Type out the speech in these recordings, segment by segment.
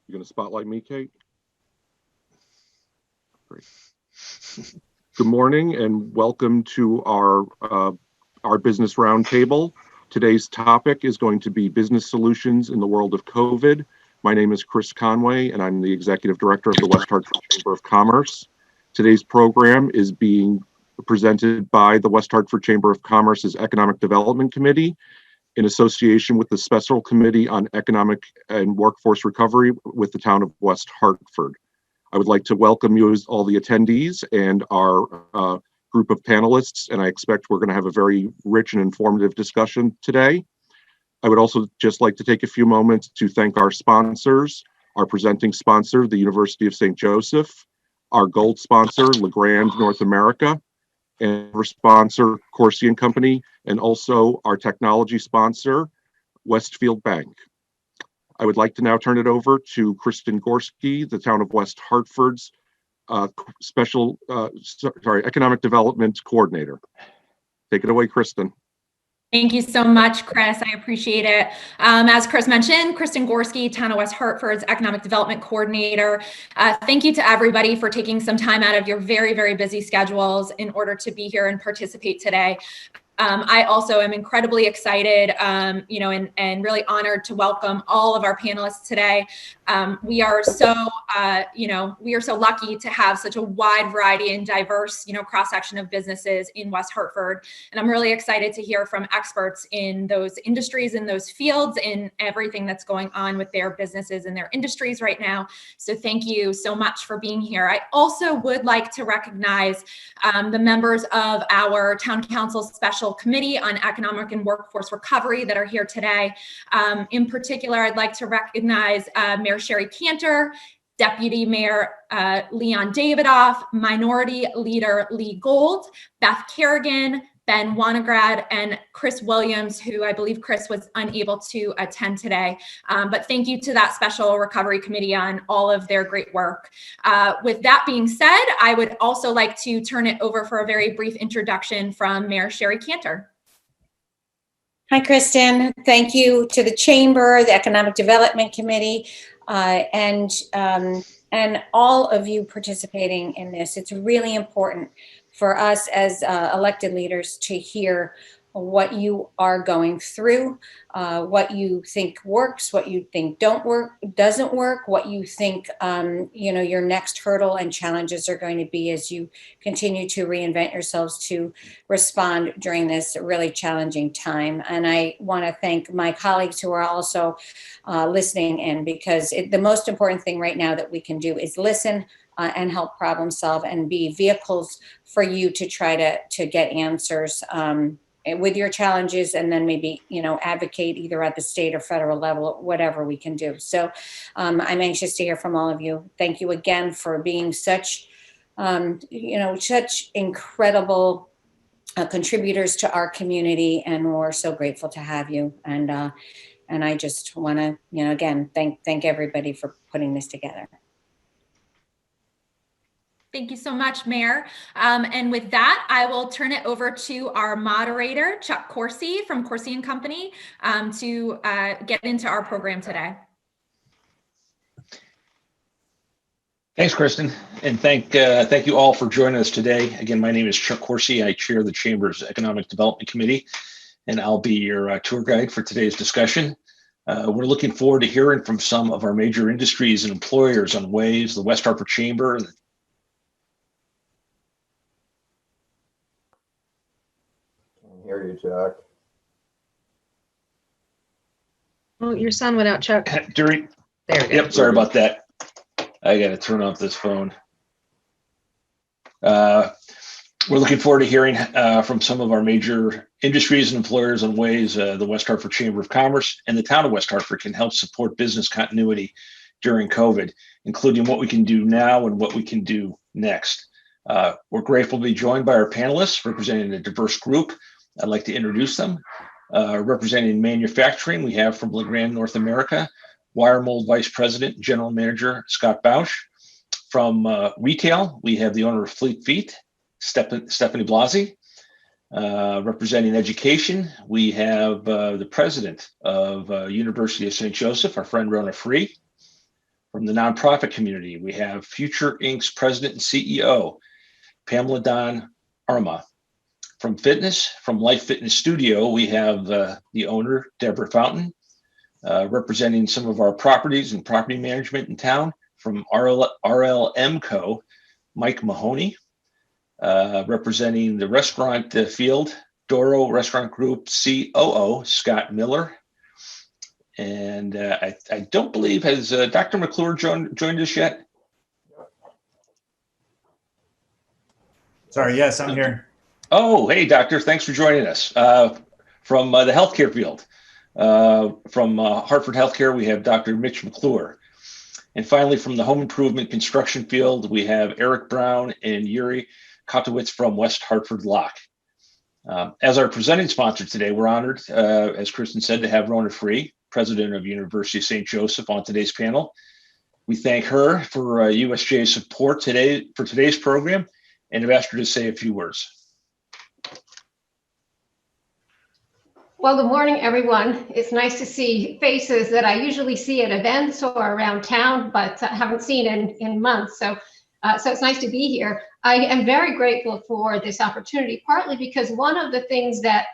You going to spotlight me, Kate? Great. Good morning and welcome to our business roundtable. Today's topic is going to be business solutions in the world of COVID. My name is Chris Conway and I'm the Executive Director of the West Hartford Chamber of Commerce. Today's program is being presented by the West Hartford Chamber of Commerce's Economic Development Committee in association with the Special Committee on Economic and Workforce Recovery with the town of West Hartford. I would like to welcome you as all the attendees and our group of panelists, and I expect we're going to have a very rich and informative discussion today. I would also just like to take a few moments to thank our sponsors, our presenting sponsor, the University of St. Joseph, our gold sponsor, LeGrand North America, and our sponsor, Corsi & Company, and also our technology sponsor, Westfield Bank. I would like to now turn it over to Kristen Gorski, the town of West Hartford's Economic Development Coordinator. Take it away, Kristen. Thank you so much, Chris. I appreciate it. As Chris mentioned, Kristen Gorski, Town of West Hartford's Economic Development Coordinator. Thank you to everybody for taking some time out of your very, very busy schedules in order to be here and participate today. I also am incredibly excited, and really honored to welcome all of our panelists today. We are so lucky to have such a wide variety and diverse, cross-section of businesses in West Hartford. And I'm really excited to hear from experts in those industries, in those fields, in everything that's going on with their businesses and their industries right now. So thank you so much for being here. I also would like to recognize the members of our Town Council Special Committee on Economic and Workforce Recovery that are here today. In particular, I'd like to recognize Mayor Sherry Cantor, Deputy Mayor Leon Davidoff, Minority Leader Lee Gold, Beth Kerrigan, Ben Wanograd, and Chris Williams, who I believe Chris was unable to attend today. But thank you to that Special Recovery Committee on all of their great work. With that being said, I would also like to turn it over for a very brief introduction from Mayor Sherry Cantor. Hi, Kristen. Thank you to the Chamber, the Economic Development Committee, and all of you participating in this. It's really important for us as elected leaders to hear what you are going through, what you think works, what you think doesn't work, what you think your next hurdle and challenges are going to be as you continue to reinvent yourselves to respond during this really challenging time. And I want to thank my colleagues who are also listening in, because the most important thing right now that we can do is listen and help problem solve and be vehicles for you to try to get answers with your challenges, and then maybe, advocate either at the state or federal level, whatever we can do. So I'm anxious to hear from all of you. Thank you again for being such incredible contributors to our community, and we're so grateful to have you. And I just want to, again, thank everybody for putting this together. Thank you so much, Mayor. And with that, I will turn it over to our moderator, Chuck Corsi from Corsi & Company, to get into our program today. Thanks, Kristen, and thank you all for joining us today. Again, my name is Chuck Corsi. I chair the Chamber's Economic Development Committee, and I'll be your tour guide for today's discussion. We're looking forward to hearing from some of our major industries and employers on ways the West Hartford Chamber Hear you, Chuck. Oh, your sound went out, Chuck. There we go. Yep, sorry about that. I got to turn off this phone. We're looking forward to hearing from some of our major industries and employers on ways the West Hartford Chamber of Commerce and the town of West Hartford can help support business continuity during COVID, including what we can do now and what we can do next. We're grateful to be joined by our panelists representing a diverse group. I'd like to introduce them. Representing manufacturing, we have from LeGrand North America, Wire Mold Vice President, General Manager, Scott Bausch. From retail, we have the owner of Fleet Feet, Stephanie Blasi. Representing education, we have the president of University of St. Joseph, our friend Rona Free. From the nonprofit community, we have Future Inc.'s president and CEO, Pamela Don Arma. From fitness, from Life Fitness Studio, we have the owner, Deborah Fountain, representing some of our properties and property management in town. From RLM Co., Mike Mahoney, representing the restaurant field, Doro Restaurant Group COO, Scott Miller. And I don't believe, has Dr. McClure joined us yet? Sorry, yes, I'm here. Oh, hey, doctor, thanks for joining us. From the healthcare field, from Hartford Healthcare, we have Dr. Mitch McClure. And finally, from the home improvement construction field, we have Eric Brown and Yuri Kotowitz from West Hartford Lock. As our presenting sponsor today, we're honored, as Kristen said, to have Rona Free, president of University of St. Joseph, on today's panel. We thank her for USJ's support today for today's program, and have asked her to say a few words. Well, good morning, everyone. It's nice to see faces that I usually see at events or around town, but haven't seen in months. So it's nice to be here. I am very grateful for this opportunity, partly because one of the things that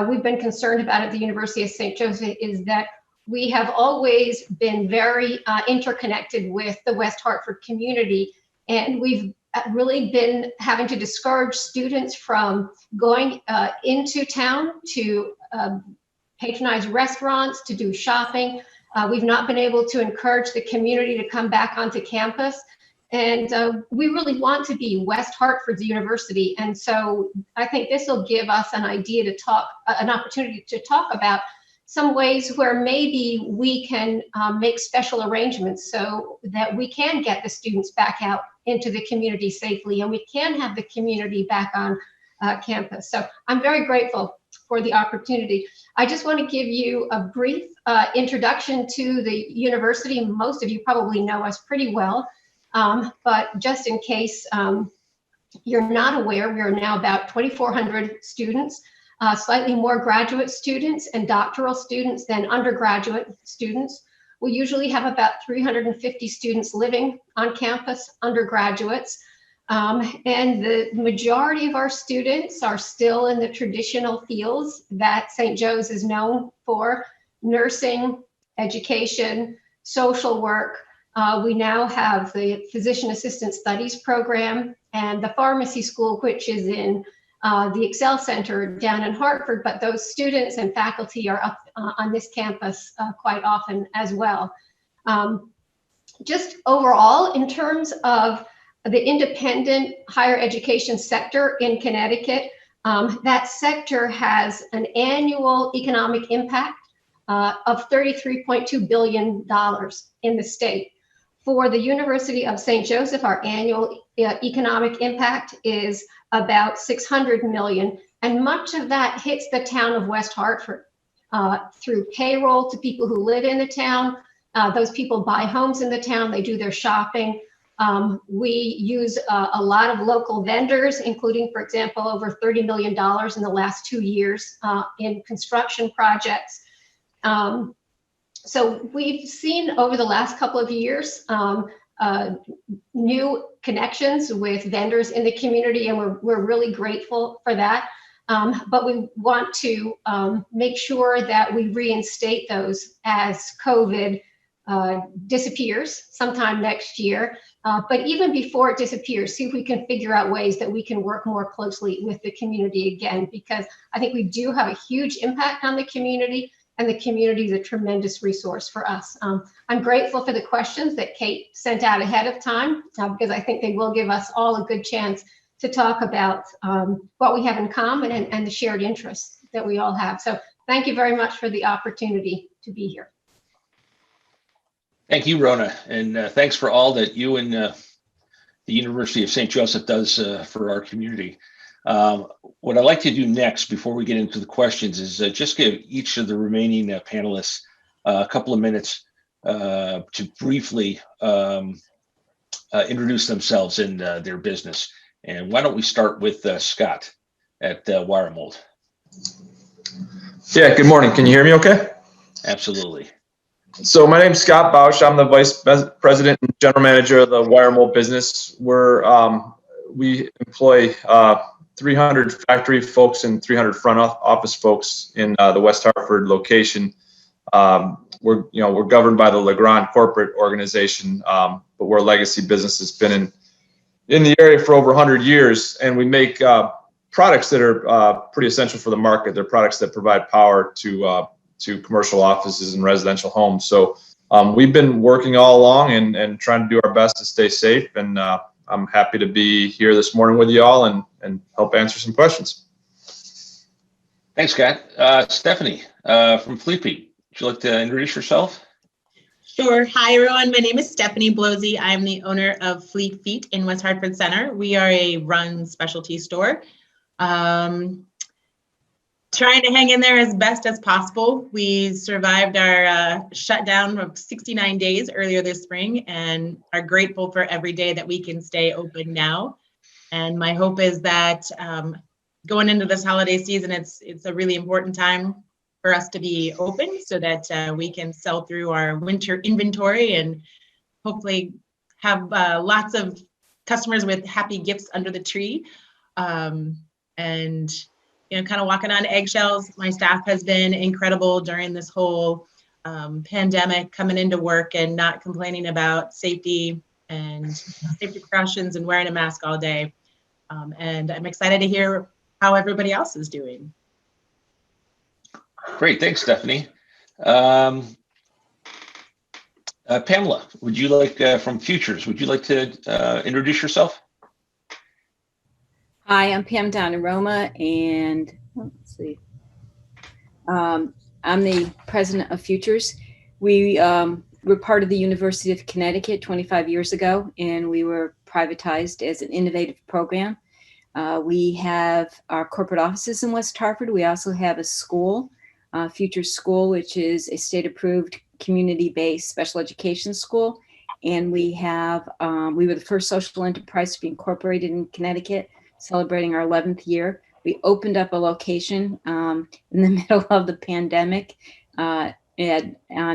we've been concerned about at the University of St. Joseph is that we have always been very interconnected with the West Hartford community, and we've really been having to discourage students from going into town to patronize restaurants, to do shopping. We've not been able to encourage the community to come back onto campus. And we really want to be West Hartford's university. And so I think this will give us an idea to talk, an opportunity to talk about some ways where maybe we can make special arrangements so that we can get the students back out into the community safely, and we can have the community back on campus. So I'm very grateful for the opportunity. I just want to give you a brief introduction to the university. Most of you probably know us pretty well, but just in case you're not aware, we are now about 2,400 students, slightly more graduate students and doctoral students than undergraduate students. We usually have about 350 students living on campus, undergraduates, and the majority of our students are still in the traditional fields that St. Joe's is known for: nursing, education, social work. We now have the Physician Assistant Studies program and the pharmacy school, which is in the Excel Center down in Hartford, but those students and faculty are up on this campus quite often as well. Just overall, in terms of the independent higher education sector in Connecticut, that sector has an annual economic impact of $33.2 billion in the state. For the University of St. Joseph, our annual economic impact is about $600 million, and much of that hits the town of West Hartford through payroll to people who live in the town. Those people buy homes in the town, they do their shopping. We use a lot of local vendors, including, for example, over $30 million in the last 2 years in construction projects. So we've seen over the last couple of years new connections with vendors in the community, and we're really grateful for that. But we want to make sure that we reinstate those as COVID disappears sometime next year. But even before it disappears, see if we can figure out ways that we can work more closely with the community again, because I think we do have a huge impact on the community, and the community is a tremendous resource for us. I'm grateful for the questions that Kate sent out ahead of time, because I think they will give us all a good chance to talk about what we have in common and the shared interests that we all have. So thank you very much for the opportunity to be here. Thank you, Rona, and thanks for all that you and the University of St. Joseph does for our community. What I'd like to do next, before we get into the questions, is just give each of the remaining panelists a couple of minutes to briefly introduce themselves and their business. And why don't we start with Scott at Wiremold? Yeah, good morning. Can you hear me okay? Absolutely. So my name's Scott Bausch. I'm the Vice President and General Manager of the Wire Mold business. We employ 300 factory folks and 300 front office folks in the West Hartford location. We're governed by the Legrand corporate organization, but we're a legacy business that's been in the area for over 100 years, and we make products that are pretty essential for the market. They're products that provide power to commercial offices and residential homes. So we've been working all along and trying to do our best to stay safe. And I'm happy to be here this morning with you all and help answer some questions. Thanks, Scott. Stephanie from Fleet Feet, would you like to introduce yourself? Sure. Hi, everyone. My name is Stephanie Blosey. I'm the owner of Fleet Feet in West Hartford Center. We are a run specialty store. Trying to hang in there as best as possible. We survived our shutdown of 69 days earlier this spring and are grateful for every day that we can stay open now. And my hope is that going into this holiday season, it's a really important time for us to be open so that we can sell through our winter inventory and hopefully have lots of customers with happy gifts under the tree. And kind of walking on eggshells. My staff has been incredible during this whole pandemic, coming into work and not complaining about safety and safety precautions and wearing a mask all day. And I'm excited to hear how everybody else is doing. Great, thanks, Stephanie. Pamela, would you like, from Futures, would you like to introduce yourself? Hi, I'm Pam Donnaroma, and let's see. I'm the president of Futures. We were part of the University of Connecticut 25 years ago, and we were privatized as an innovative program. We have our corporate offices in West Hartford. We also have a school, Futures School, which is a state-approved community-based special education school. And we were the first social enterprise to be incorporated in Connecticut, celebrating our 11th year. We opened up a location in the middle of the pandemic on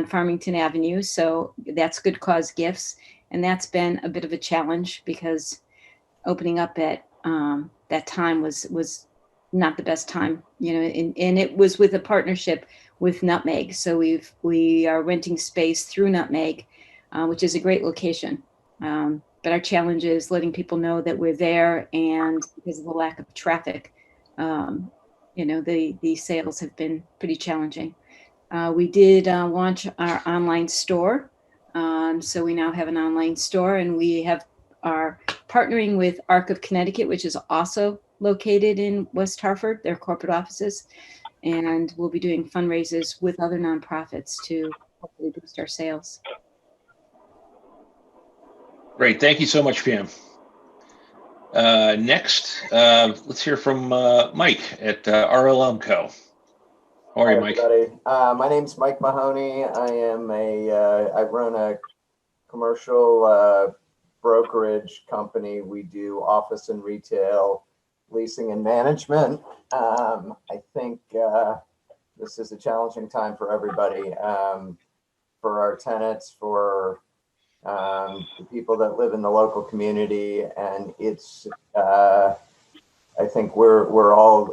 Farmington Avenue. So that's good cause gifts. And that's been a bit of a challenge because opening up at that time was not the best time, and it was with a partnership with Nutmeg. So we are renting space through Nutmeg, which is a great location. But our challenge is letting people know that we're there, and because of the lack of traffic, the sales have been pretty challenging. We did launch our online store. So we now have an online store, and we are partnering with Arc of Connecticut, which is also located in West Hartford, their corporate offices. And we'll be doing fundraisers with other nonprofits to hopefully boost our sales. Great, thank you so much, Pam. Next, let's hear from Mike at RLM Co. How are you, Mike? Everybody. My name's Mike Mahoney. I run a commercial brokerage company. We do office and retail leasing and management. I think this is a challenging time for everybody, for our tenants, for the people that live in the local community, and it's I think we're all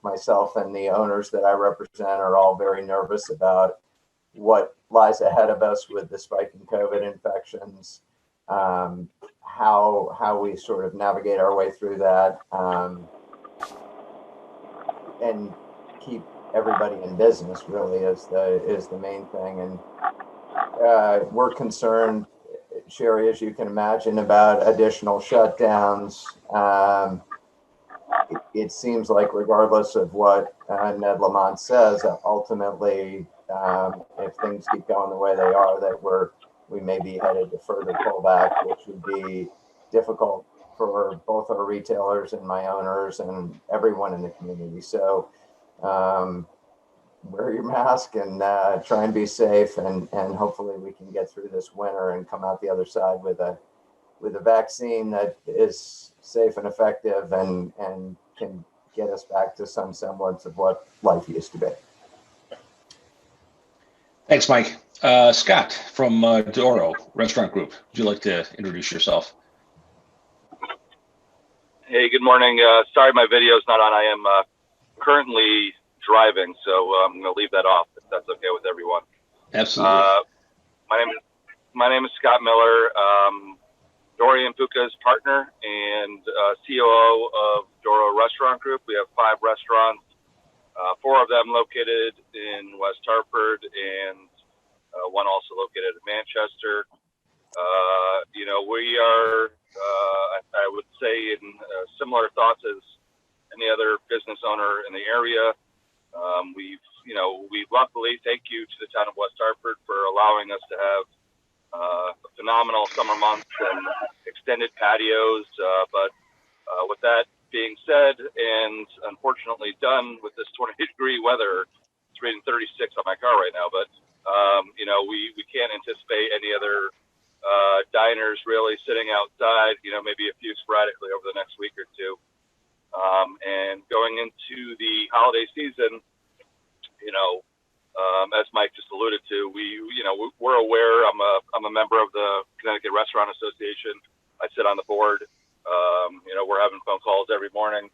myself and the owners that I represent are all very nervous about what lies ahead of us with the spike in COVID infections, how we sort of navigate our way through that, and keep everybody in business really is the main thing. And we're concerned, Sherry, as you can imagine, about additional shutdowns. It seems like regardless of what Ned Lamont says, ultimately, if things keep going the way they are, that we may be headed to further pullback, which would be difficult for both our retailers and my owners and everyone in the community. So wear your mask and try and be safe, and hopefully we can get through this winter and come out the other side with a vaccine that is safe and effective and can get us back to some semblance of what life used to be. Thanks, Mike. Scott from Doro Restaurant Group. Would you like to introduce yourself? Hey, good morning. Sorry my video's not on. I am currently driving, so I'm going to leave that off if that's okay with everyone. Absolutely. My name is Scott Miller, Dorian Puka's partner and COO of Doro Restaurant Group. We have 5 restaurants, 4 of them located in West Hartford and one also located in Manchester. We are, I would say, in similar thoughts as any other business owner in the area. We luckily thank you to the town of West Hartford for allowing us to have phenomenal summer months and extended patios. But with that being said, and unfortunately done with this 20-degree weather, it's reading 36 on my car right now, but we can't anticipate any other diners really sitting outside, maybe a few sporadically over the next week or two. And going into the holiday season, as Mike just alluded to, we're aware. I'm a member of the Connecticut Restaurant Association. I sit on the board. We're having phone calls every morning,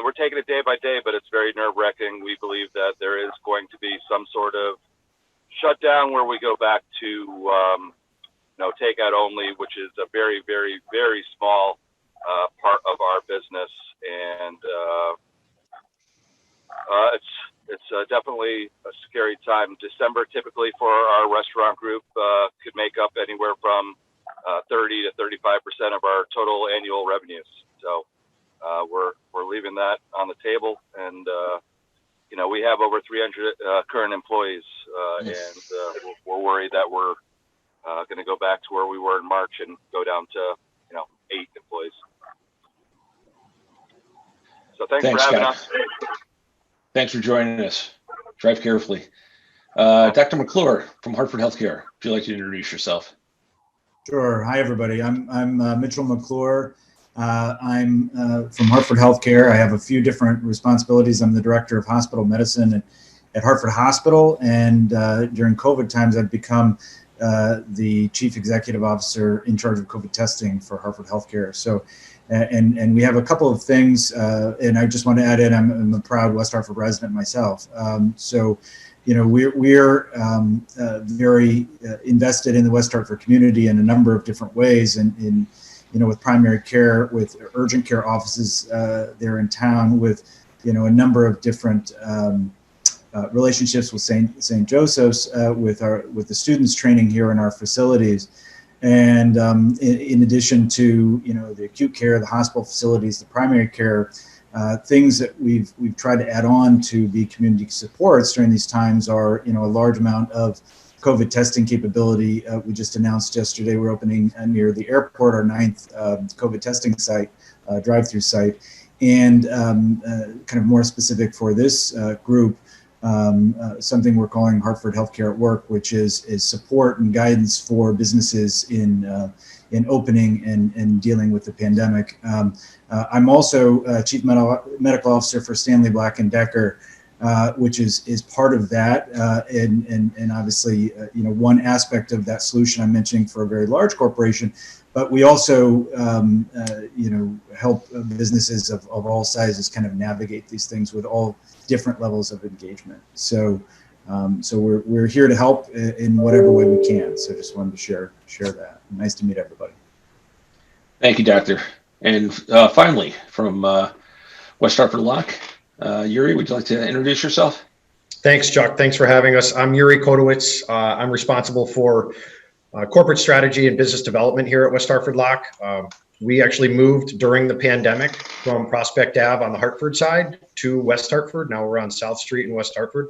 we're taking it day by day, but it's very nerve-wracking. We believe that there is going to be some sort of shutdown where we go back to takeout only, which is a very, very, very small part of our business, and it's definitely a scary time. December typically for our restaurant group could make up anywhere from 30 to 35% of our total annual revenues. So we're leaving that on the table, and we have over 300 current employees, and we're worried that we're going to go back to where we were in March and go down to 8 employees. So thanks for having Scott. us. Thanks for joining us. Drive carefully. Dr. McClure from Hartford Healthcare, would you like to introduce yourself? Sure. Hi, everybody. I'm Mitchell McClure. I'm from Hartford Healthcare. I have a few different responsibilities. I'm the director of hospital medicine at Hartford Hospital, and during COVID times, I've become the chief executive officer in charge of COVID testing for Hartford Healthcare. So, and we have a couple of things, and I just want to add in, I'm a proud West Hartford resident myself. We're very invested in the West Hartford community in a number of different ways, and with primary care, with urgent care offices there in town, with a number of different relationships with St. Joseph's, with the students training here in our facilities, and in addition to the acute care, the hospital facilities, the primary care. Things that we've tried to add on to be community supports during these times are a large amount of COVID testing capability. We just announced yesterday we're opening near the airport our 9th COVID testing site, drive-through site, and kind of more specific for this group, something we're calling Hartford Healthcare at Work, which is support and guidance for businesses in opening and dealing with the pandemic. I'm also Chief Medical Officer for Stanley Black & Decker, which is part of that, and obviously, one aspect of that solution I'm mentioning for a very large corporation, but we also, help businesses of all sizes kind of navigate these things with all different levels of engagement. So we're here to help in whatever way we can. So just wanted to share that. Nice to meet everybody. Thank you, Doctor. And finally, from West Hartford Lock, Yuri, would you like to introduce yourself? Thanks, Chuck. Thanks for having us. I'm Yuri Kodowitz. I'm responsible for corporate strategy and business development here at West Hartford Lock. We actually moved during the pandemic from Prospect Ave on the Hartford side to West Hartford. Now we're on South Street in West Hartford.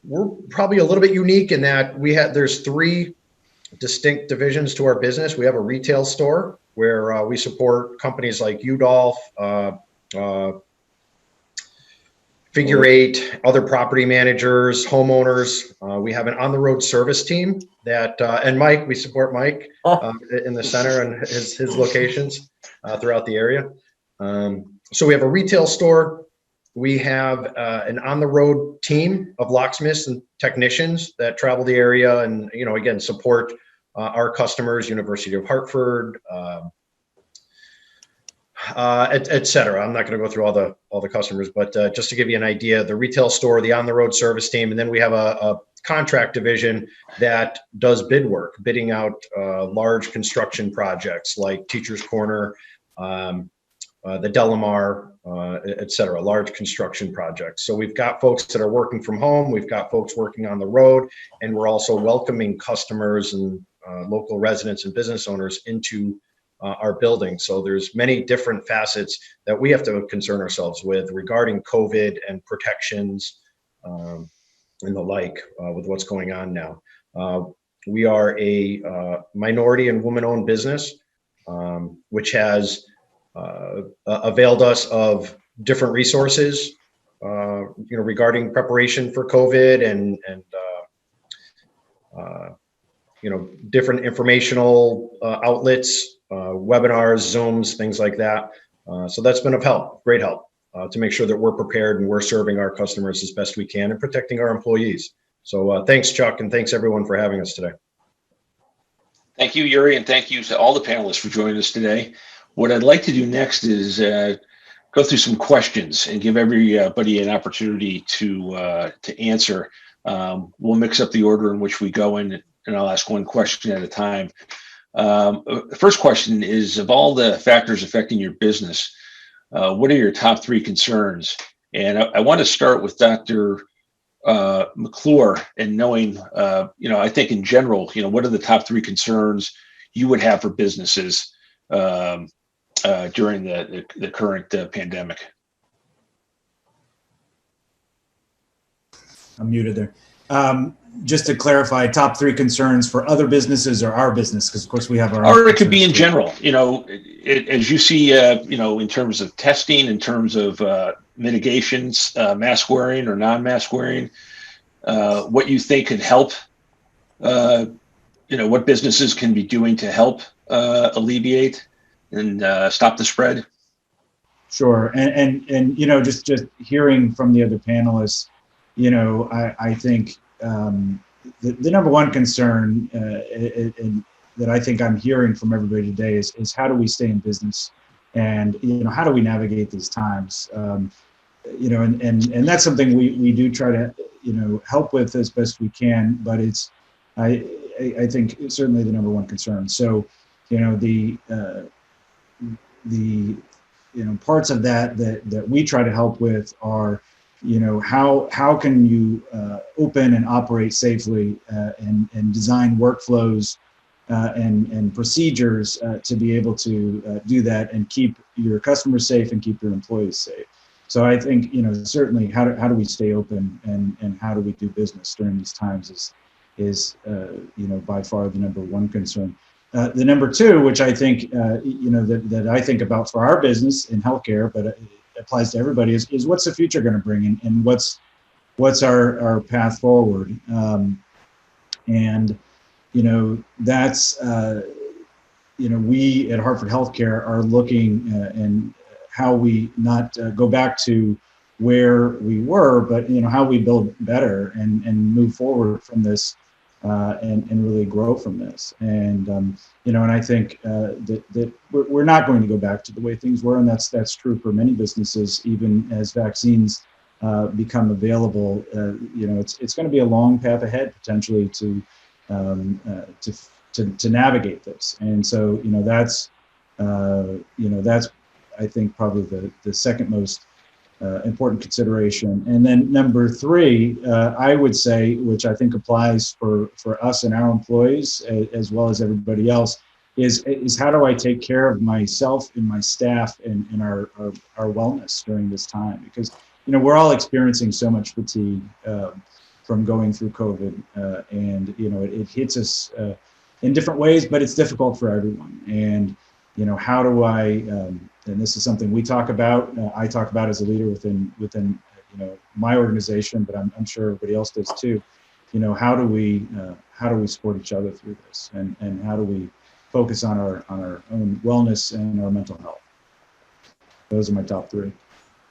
We're probably a little bit unique in that there's 3 distinct divisions to our business. We have a retail store where we support companies like Udolph, Figure 8, other property managers, homeowners. We have an on-the-road service team that, and Mike, we support Mike in the center and his locations throughout the area. So we have a retail store, we have an on-the-road team of locksmiths and technicians that travel the area and, again, support our customers, University of Hartford, et cetera. I'm not going to go through all the customers, but just to give you an idea, the retail store, the on-the-road service team, and then we have a contract division that does bid work, bidding out large construction projects like Teachers Corner, the Delamar, et cetera, large construction projects. So we've got folks that are working from home, we've got folks working on the road, and we're also welcoming customers and local residents and business owners into our building. So there's many different facets that we have to concern ourselves with regarding COVID and protections and the like with what's going on now. We are a minority and woman-owned business, which has availed us of different resources, regarding preparation for COVID and different informational outlets, webinars, Zooms, things like that. So that's been of help, great help, to make sure that we're prepared and we're serving our customers as best we can and protecting our employees. So thanks, Chuck, and thanks everyone for having us today. Thank you, Yuri, and thank you to all the panelists for joining us today. What I'd like to do next is go through some questions and give everybody an opportunity to answer. We'll mix up the order in which we go in, and I'll ask one question at a time. The first question is, of all the factors affecting your business, what are your top 3 concerns? And I want to start with Dr. McClure and knowing, I think in general, what are the top 3 concerns you would have for businesses during the current pandemic? I'm muted there. Just to clarify, top 3 concerns for other businesses or our business, because of course we have our own. Or it could be in general, as you see, in terms of testing, in terms of mitigations, mask wearing or non-mask wearing, what you think could help, what businesses can be doing to help alleviate and stop the spread. Sure, and just hearing from the other panelists, I think the number one concern that I think I'm hearing from everybody today is how do we stay in business, and how do we navigate these times, and that's something we do try to help with as best we can, but it's I think it's certainly the number one concern. So the parts of that we try to help with are how can you open and operate safely and design workflows and procedures to be able to do that and keep your customers safe and keep your employees safe. So I think certainly how do we stay open and how do we do business during these times is by far the number one concern. The number 2, which I think that I think about for our business in healthcare, but it applies to everybody, is what's the future going to bring in, and what's our path forward, and that's we at Hartford Healthcare are looking and how we not go back to where we were, but how we build better and move forward from this. And really grow from this, and and I think that we're not going to go back to the way things were, and that's true for many businesses. Even as vaccines become available, it's going to be a long path ahead potentially to navigate this, and so that's I think probably the second most important consideration. And then number 3, I would say, which I think applies for us and our employees as well as everybody else, is how do I take care of myself and my staff and our wellness during this time? Because we're all experiencing so much fatigue from going through COVID, and it hits us in different ways, but it's difficult for everyone. And how do I and this is something we talk about, I talk about as a leader within my organization, but I'm sure everybody else does too. How do we support each other through this, and how do we focus on our own wellness and our mental health? Those are my top 3.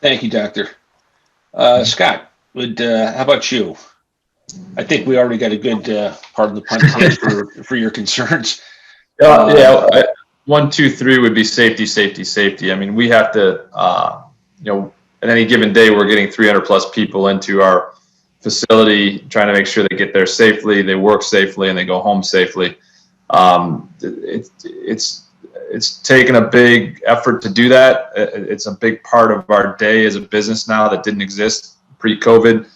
Thank you, Doctor. Scott, how about you? I think we already got a good part of the punt for your concerns. Yeah. 1, 2, 3 would be safety, safety, safety. I mean, we have to, at any given day, we're getting 300 plus people into our facility, trying to make sure they get there safely, they work safely, and they go home safely. It's taken a big effort to do that. It's a big part of our day as a business now that didn't exist pre-COVID.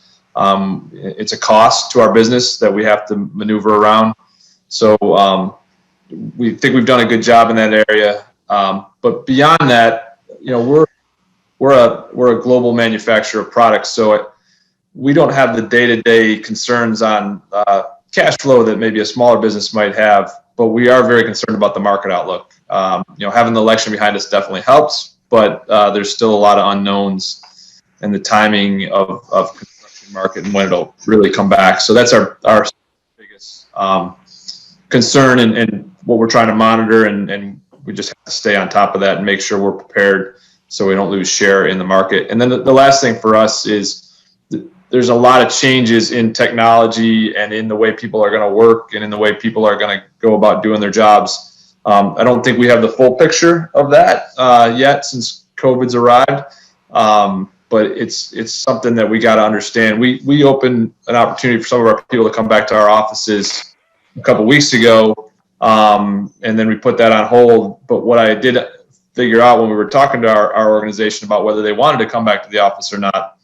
It's a cost to our business that we have to maneuver around. So we think we've done a good job in that area. But beyond that, we're a global manufacturer of products, so we don't have the day-to-day concerns on cash flow that maybe a smaller business might have. But we are very concerned about the market outlook. Having the election behind us definitely helps, but there's still a lot of unknowns in the timing of construction market and when it'll really come back. So that's our biggest concern and what we're trying to monitor, and we just have to stay on top of that and make sure we're prepared so we don't lose share in the market. And then the last thing for us is there's a lot of changes in technology and in the way people are going to work and in the way people are going to go about doing their jobs. I don't think we have the full picture of that yet since COVID's arrived, but it's something that we got to understand. We opened an opportunity for some of our people to come back to our offices a couple weeks ago, and then we put that on hold. But what I did figure out when we were talking to our organization about whether they wanted to come back to the office or not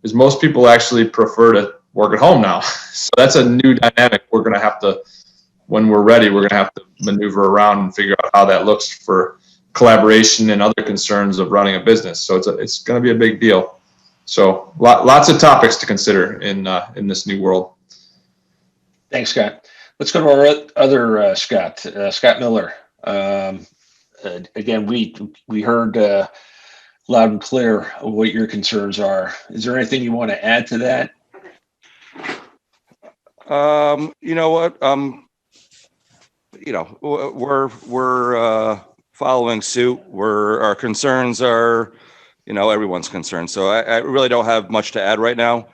is most people actually prefer to work at home now. So that's a new dynamic. We're going to have to, when we're ready, we're going to have to maneuver around and figure out how that looks for collaboration and other concerns of running a business. So it's going to be a big deal. So lots of topics to consider in this new world. Thanks, Scott. Let's go to our other Scott, Scott Miller. Again, we heard loud and clear what your concerns are. Is there anything you want to add to that? You know what? We're following suit. Our concerns are, everyone's concerned. So I really don't have much to add right now.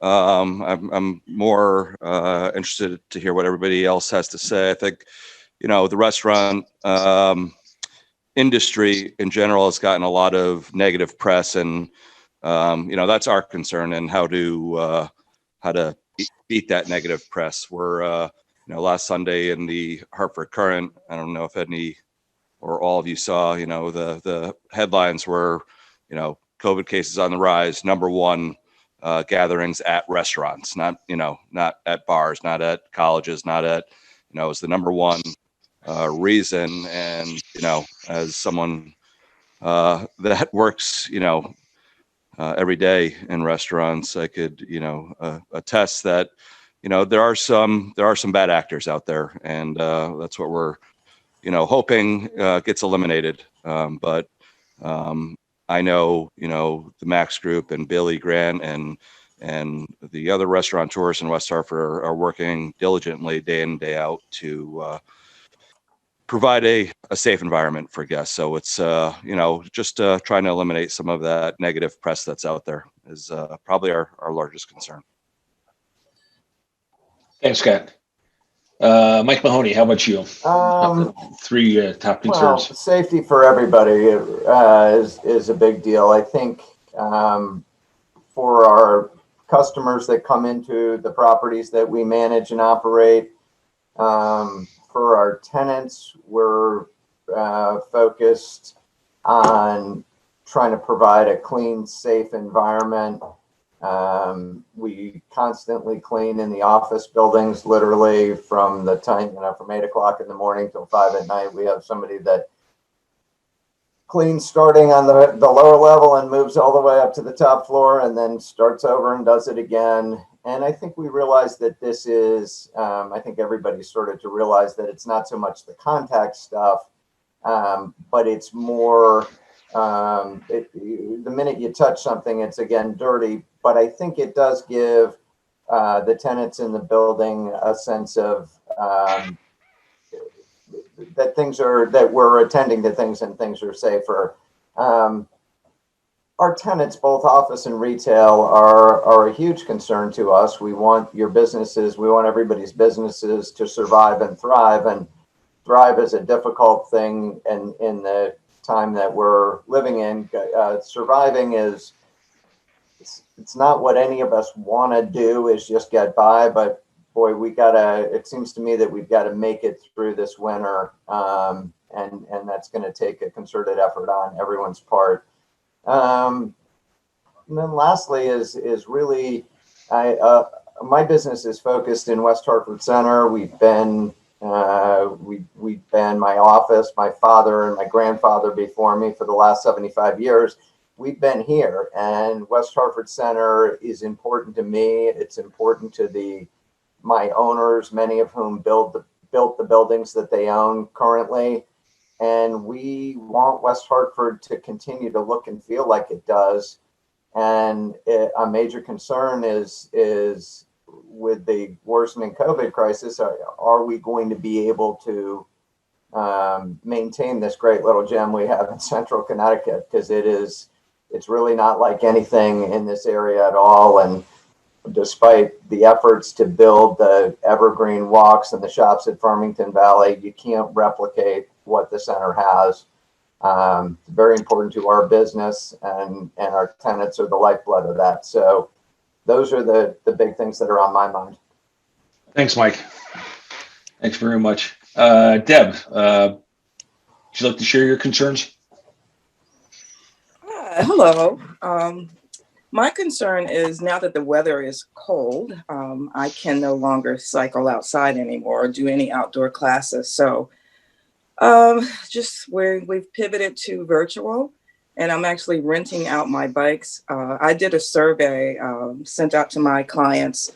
I'm more interested to hear what everybody else has to say. I think, the restaurant industry in general has gotten a lot of negative press, and that's our concern and how to beat that negative press. We're last Sunday in the Hartford Current, I don't know if any or all of you saw, the headlines were, COVID cases on the rise, #1 gatherings at restaurants, not at bars, not at colleges, not at, it's the #1 reason. And as someone that works every day in restaurants, I could attest that there are some bad actors out there, and that's what we're hoping gets eliminated. But I know the Max Group and Billy Grant and the other restaurateurs in West Hartford are working diligently day in and day out to provide a safe environment for guests. So it's, just trying to eliminate some of that negative press that's out there is probably our largest concern. Thanks, Scott. Mike Mahoney, how about you? 3 top concerns. Well, safety for everybody is a big deal. I think for our customers that come into the properties that we manage and operate, for our tenants, we're focused on trying to provide a clean, safe environment. We constantly clean in the office buildings, literally from the time, from 8 o'clock in the morning till 5 at night. We have somebody that cleans starting on the lower level and moves all the way up to the top floor and then starts over and does it again. And I think we realize that this is, I think everybody started to realize that it's not so much the contact stuff, but it's more, the minute you touch something, it's again dirty. But I think it does give the tenants in the building a sense of that we're attending to things and things are safer. our tenants, both office and retail, are a huge concern to us. We want your businesses, we want everybody's businesses to survive and thrive. And thrive is a difficult thing in the time that we're living in. Surviving is, it's not what any of us want to do, is just get by. But boy, it seems to me that we've got to make it through this winter. And that's going to take a concerted effort on everyone's part. And then lastly is really, my business is focused in West Hartford Center. We've been my office, my father and my grandfather before me for the last 75 years. We've been here, and West Hartford Center is important to me. It's important to my owners, many of whom built the buildings that they own currently. And we want West Hartford to continue to look and feel like it does. And a major concern is with the worsening COVID crisis, are we going to be able to maintain this great little gem we have in Central Connecticut? Because it's really not like anything in this area at all. And despite the efforts to build the evergreen walks and the shops at Farmington Valley, you can't replicate what the center has. It's very important to our business, and our tenants are the lifeblood of that. So those are the big things that are on my mind. Thanks, Mike. Thanks very much. Deb, would you like to share your concerns? Hello. My concern is, now that the weather is cold, I can no longer cycle outside anymore or do any outdoor classes. So we've pivoted to virtual, and I'm actually renting out my bikes. I did a survey sent out to my clients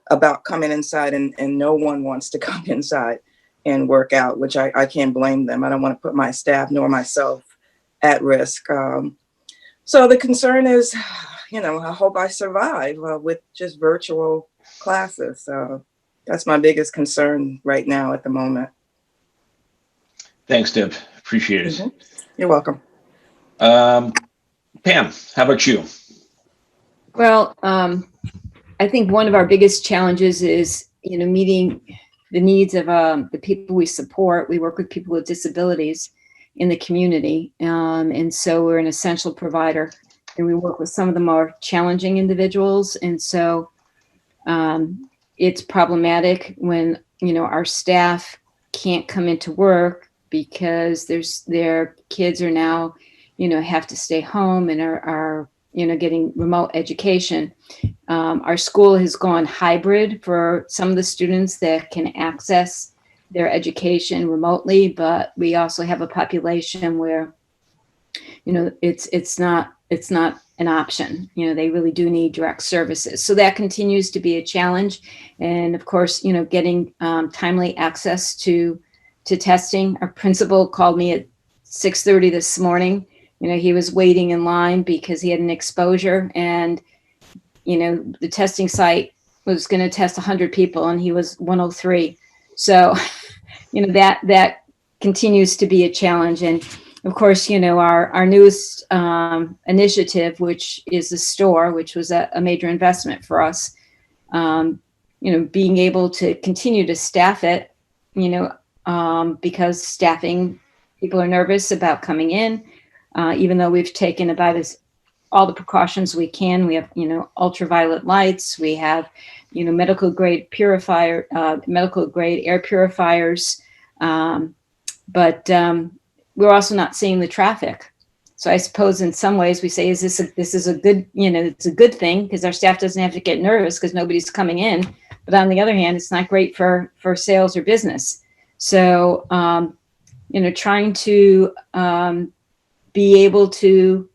about coming inside, and no one wants to come inside and work out, which I can't blame them. I don't want to put my staff nor myself at risk. So the concern is, I hope I survive with just virtual classes. So that's my biggest concern right now at the moment. Thanks, Deb. Appreciate it. Mm-hmm. You're welcome. Pam, how about you? Well, I think one of our biggest challenges is, meeting the needs of the people we support. We work with people with disabilities in the community. And so we're an essential provider, and we work with some of the more challenging individuals. And so it's problematic when, our staff can't come into work because their kids are now, have to stay home and are getting remote education. Our school has gone hybrid for some of the students that can access their education remotely, but we also have a population where, it's not an option. They really do need direct services. So that continues to be a challenge. And of course, getting timely access to testing. Our principal called me at 6:30 this morning. He was waiting in line because he had an exposure, and, the testing site was going to test 100 people and he was 103. So, that continues to be a challenge. And of course, our newest initiative, which is the store, which was a major investment for us, being able to continue to staff it, because staffing, people are nervous about coming in, even though we've taken about all the precautions we can. We have, ultraviolet lights. We have, medical grade air purifiers. But we're also not seeing the traffic. So I suppose in some ways we say, this is a good, it's a good thing because our staff doesn't have to get nervous because nobody's coming in. But on the other hand, it's not great for sales or business. So, trying to be able to,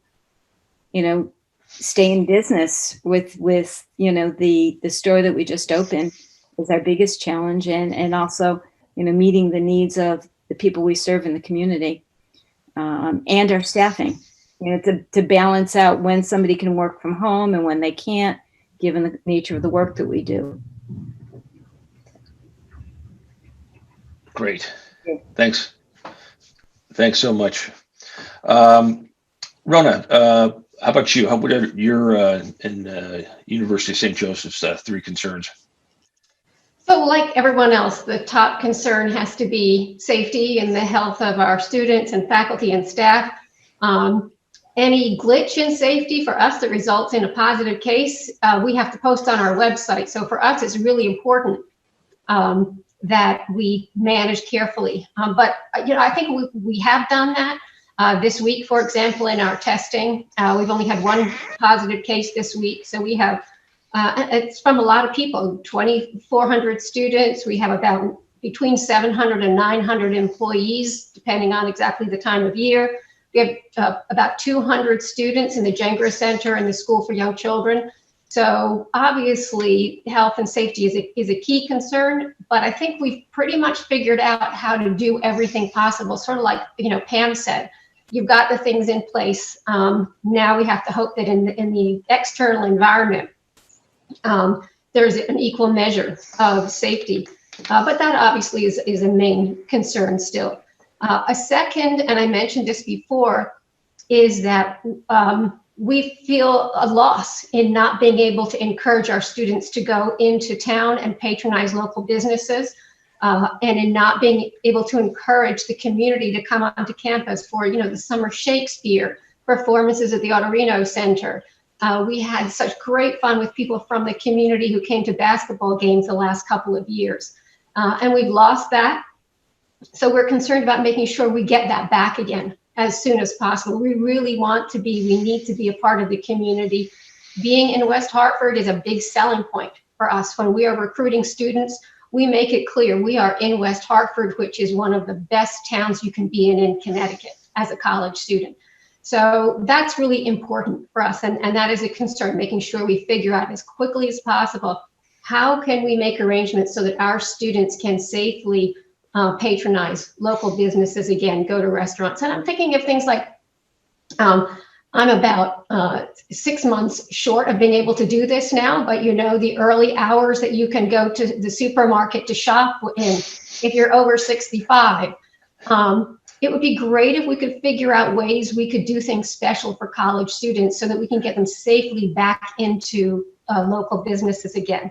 stay in business with the store that we just opened is our biggest challenge. And also, meeting the needs of the people we serve in the community, and our staffing, to balance out when somebody can work from home and when they can't, given the nature of the work that we do. Great. Thanks so much. Rona, How about you? What are your and University of St. Joseph's 3 concerns? So like everyone else, the top concern has to be safety and the health of our students and faculty and staff. Any glitch in safety for us that results in a positive case, we have to post on our website. So for us, it's really important that we manage carefully. But I think we have done that. This week, for example, in our testing, we've only had 1 positive case this week. So we have, it's from a lot of people, 2,400 students. We have about between 700 and 900 employees, depending on exactly the time of year. We have about 200 students in the Jenga Center and the School for Young Children. So obviously, health and safety is a key concern, but I think we've pretty much figured out how to do everything possible. Sort of like, Pam said, you've got the things in place. Now we have to hope that in the external environment, there's an equal measure of safety. But that obviously is a main concern still. A second, and I mentioned this before, is that we feel a loss in not being able to encourage our students to go into town and patronize local businesses, and in not being able to encourage the community to come onto campus for, the summer Shakespeare performances at the Autorino Center. We had such great fun with people from the community who came to basketball games the last couple of years. And we've lost that. So we're concerned about making sure we get that back again as soon as possible. We really we need to be a part of the community. Being in West Hartford is a big selling point for us. When we are recruiting students, we make it clear we are in West Hartford, which is one of the best towns you can be in Connecticut as a college student. So that's really important for us. And that is a concern, making sure we figure out as quickly as possible, how can we make arrangements so that our students can safely patronize local businesses again, go to restaurants. And I'm thinking of things like, I'm about 6 months short of being able to do this now, but the early hours that you can go to the supermarket to shop in, if you're over 65, it would be great if we could figure out ways we could do things special for college students so that we can get them safely back into local businesses again.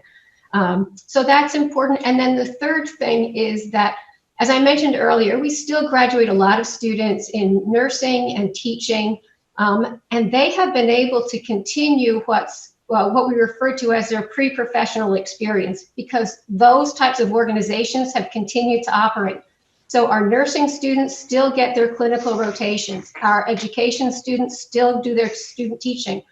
So that's important. And then the third thing is that, as I mentioned earlier, we still graduate a lot of students in nursing and teaching, and they have been able to continue what we refer to as their pre-professional experience, because those types of organizations have continued to operate. So our nursing students still get their clinical rotations. Our education students still do their student teaching.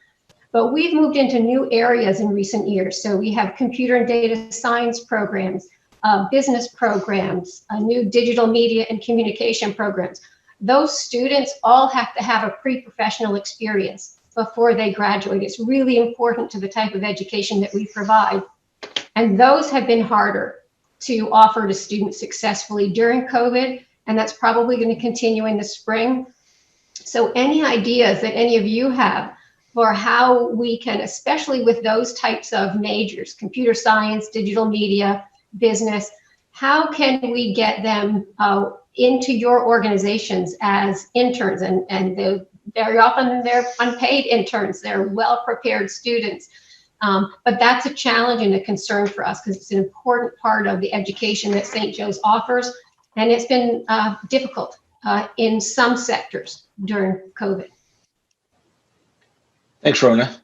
But we've moved into new areas in recent years. So we have computer and data science programs, business programs, new digital media and communication programs. Those students all have to have a pre-professional experience before they graduate. It's really important to the type of education that we provide. And those have been harder to offer to students successfully during COVID, and that's probably going to continue in the spring. So any ideas that any of you have for how we can, especially with those types of majors, computer science, digital media, business, how can we get them into your organizations as interns? And very often they're unpaid interns, they're well-prepared students. But that's a challenge and a concern for us because it's an important part of the education that St. Joe's offers. And it's been difficult in some sectors during COVID. Thanks, Rona.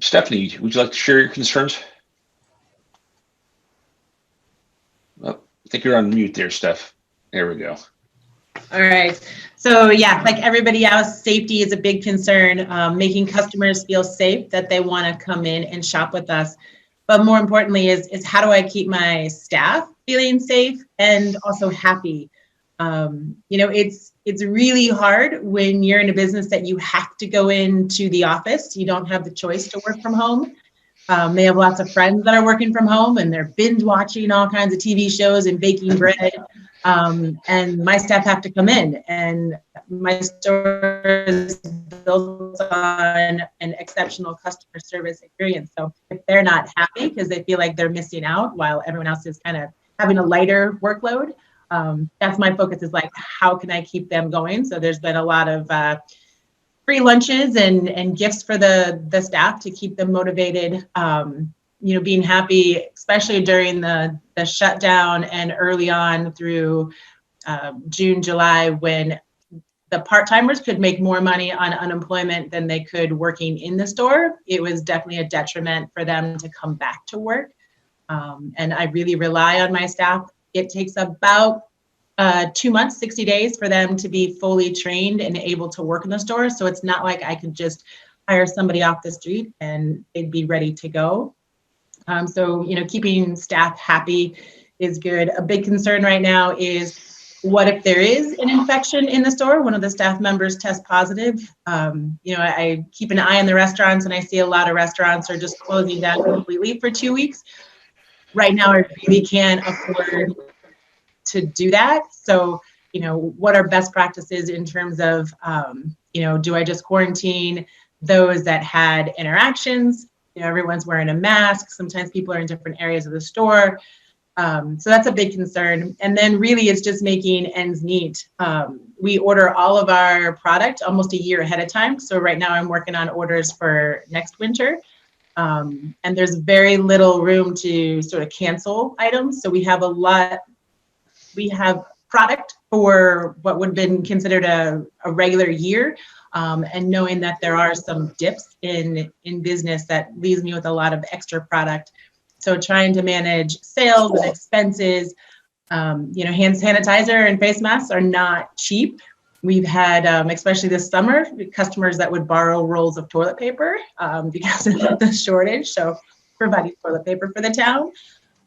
Stephanie, would you like to share your concerns? Oh, I think you're on mute there, Steph. There we go. All right. So yeah, like everybody else, safety is a big concern, making customers feel safe that they want to come in and shop with us. But more importantly is how do I keep my staff feeling safe and also happy? It's really hard when you're in a business that you have to go into the office. You don't have the choice to work from home. They have lots of friends that are working from home and they're binge watching all kinds of TV shows and baking bread. And my staff have to come in, and my store is built on an exceptional customer service experience. So if they're not happy because they feel like they're missing out while everyone else is kind of having a lighter workload, that's my focus, is like, how can I keep them going? So there's been a lot of free lunches and gifts for the staff to keep them motivated. Being happy, especially during the shutdown and early on through June, July, when the part-timers could make more money on unemployment than they could working in the store. It was definitely a detriment for them to come back to work. And I really rely on my staff. It takes about 2 months, 60 days for them to be fully trained and able to work in the store. So it's not like I could just hire somebody off the street and they'd be ready to go. So keeping staff happy is good. A big concern right now is, what if there is an infection in the store? One of the staff members tests positive. I keep an eye on the restaurants, and I see a lot of restaurants are just closing down completely for 2 weeks. Right now, I really can't afford to do that. So, what are best practices in terms of, do I just quarantine those that had interactions? Everyone's wearing a mask. Sometimes people are in different areas of the store. So that's a big concern. And then really it's just making ends meet. We order all of our product almost a year ahead of time. So right now I'm working on orders for next winter. And there's very little room to sort of cancel items. So we have product for what would have been considered a regular year. And knowing that there are some dips in business, that leaves me with a lot of extra product. So trying to manage sales and expenses, hand sanitizer and face masks are not cheap. We've had, especially this summer, customers that would borrow rolls of toilet paper because of the shortage. So providing toilet paper for the town,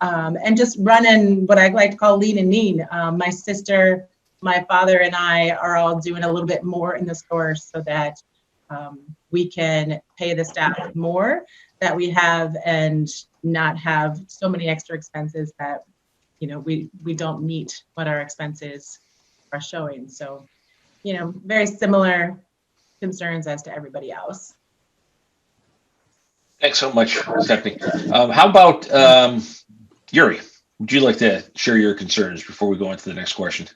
and just running what I like to call lean and mean. My sister, my father, and I are all doing a little bit more in the store so that we can pay the staff more that we have and not have so many extra expenses that we don't meet what our expenses are showing. So very similar concerns as to everybody else. Thanks so much, Stephanie. How about Yuri? Would you like to share your concerns before we go into the next question?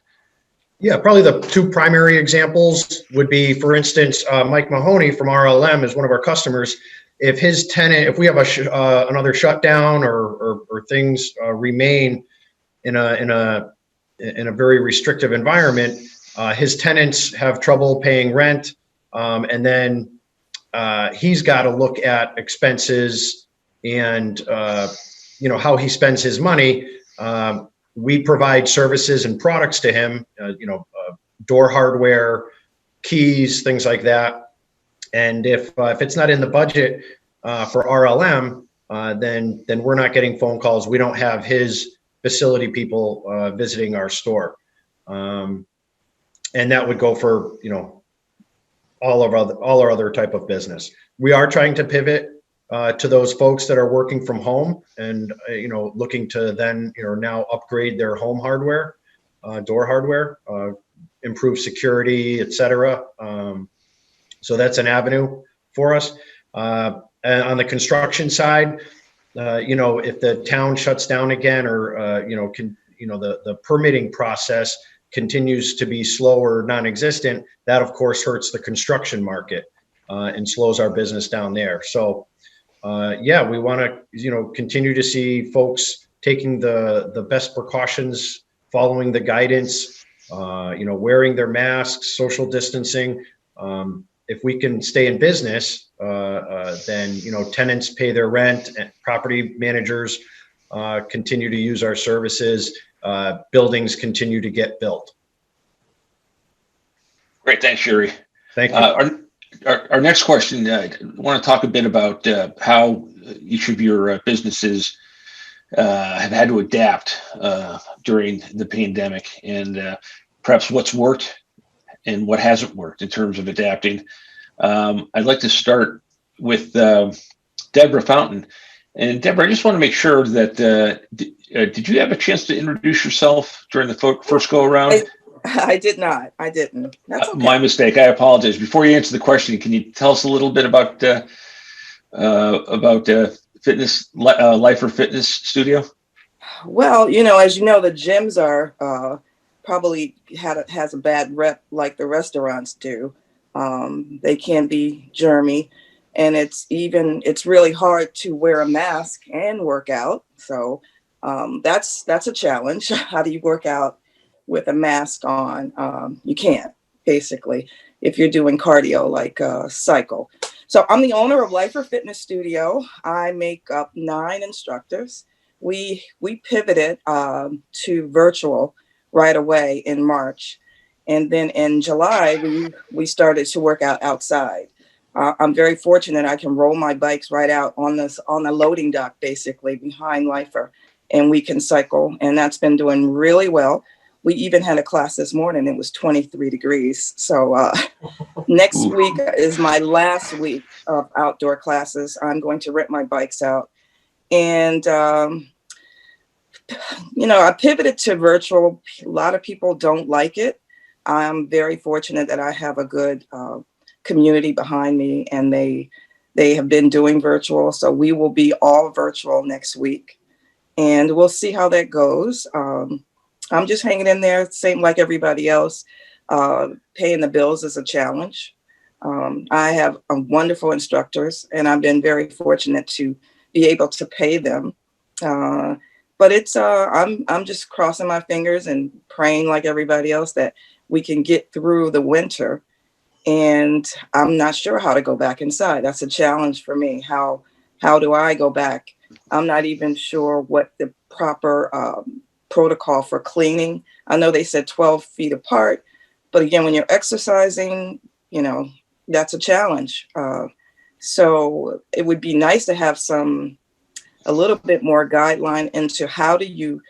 Yeah, probably the two primary examples would be, for instance, Mike Mahoney from RLM is one of our customers. If his tenant, if we have another shutdown or things remain in a very restrictive environment, his tenants have trouble paying rent, and then he's got to look at expenses and how he spends his money. We provide services and products to him, door hardware, keys, things like that. And if it's not in the budget for RLM, then we're not getting phone calls. We don't have his facility people visiting our store, and that would go for all our other type of business. We are trying to pivot to those folks that are working from home and looking to then now upgrade their home hardware, door hardware, improve security, etc. So that's an avenue for us. And on the construction side, if the town shuts down again, or the permitting process continues to be slow or non-existent, that of course hurts the construction market and slows our business down there. So we want to continue to see folks taking the best precautions, following the guidance, wearing their masks, social distancing. If we can stay in business, then tenants pay their rent, and property managers continue to use our services. Buildings continue to get built. Great, thanks, Yuri. Thank you. Our next question, I want to talk a bit about how each of your businesses have had to adapt during the pandemic, and perhaps what's worked and what hasn't worked in terms of adapting. I'd like to start with Deborah Fountain. And Deborah, I just want to make sure that, did you have a chance to introduce yourself during the first go around? I did not. I didn't. That's okay. My mistake. I apologize. Before you answer the question, can you tell us a little bit about fitness, Lifer Fitness Studio? Well, as you know, the gyms are probably has a bad rep like the restaurants do. They can be germy, and it's really hard to wear a mask and work out. So that's a challenge. How do you work out with a mask on? You can't, basically, if you're doing cardio like cycle. So I'm the owner of Lifer Fitness Studio. I make up 9 instructors. We pivoted to virtual right away in March. And then in July, we started to work out outside. I'm very fortunate. I can roll my bikes right out on the loading dock, basically behind Lifer, and we can cycle. And that's been doing really well. We even had a class this morning. It was 23 degrees. So next week is my last week of outdoor classes. I'm going to rent my bikes out. And, I pivoted to virtual. A lot of people don't like it. I'm very fortunate that I have a good community behind me, and they have been doing virtual. So we will be all virtual next week, and we'll see how that goes. I'm just hanging in there, same like everybody else. Paying the bills is a challenge. I have wonderful instructors, and I've been very fortunate to be able to pay them. But it's I'm just crossing my fingers and praying like everybody else that we can get through the winter. And I'm not sure how to go back inside. That's a challenge for me. How do I go back? I'm not even sure what the proper protocol for cleaning. I know they said 12 feet apart, but again, when you're exercising, that's a challenge. So it would be nice to have a little bit more guideline into how do you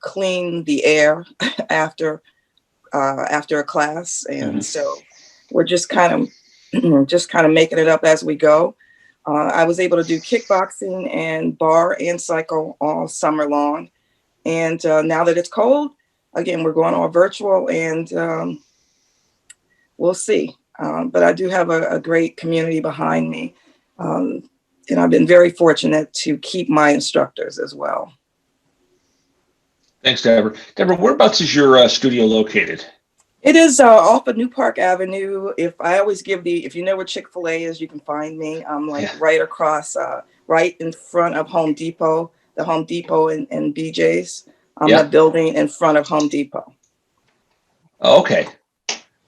clean the air after a class. And so we're just kind of making it up as we go. I was able to do kickboxing and bar and cycle all summer long. And now that it's cold, again, we're going all virtual, and we'll see. But I do have a great community behind me. And I've been very fortunate to keep my instructors as well. Thanks, Deborah. Deborah, whereabouts is your studio located? It is off of New Park Avenue. If you know where Chick-fil-A is, you can find me. I'm right across, right in front of Home Depot, the Home Depot and BJ's. I'm the building in front of Home Depot. Oh, okay.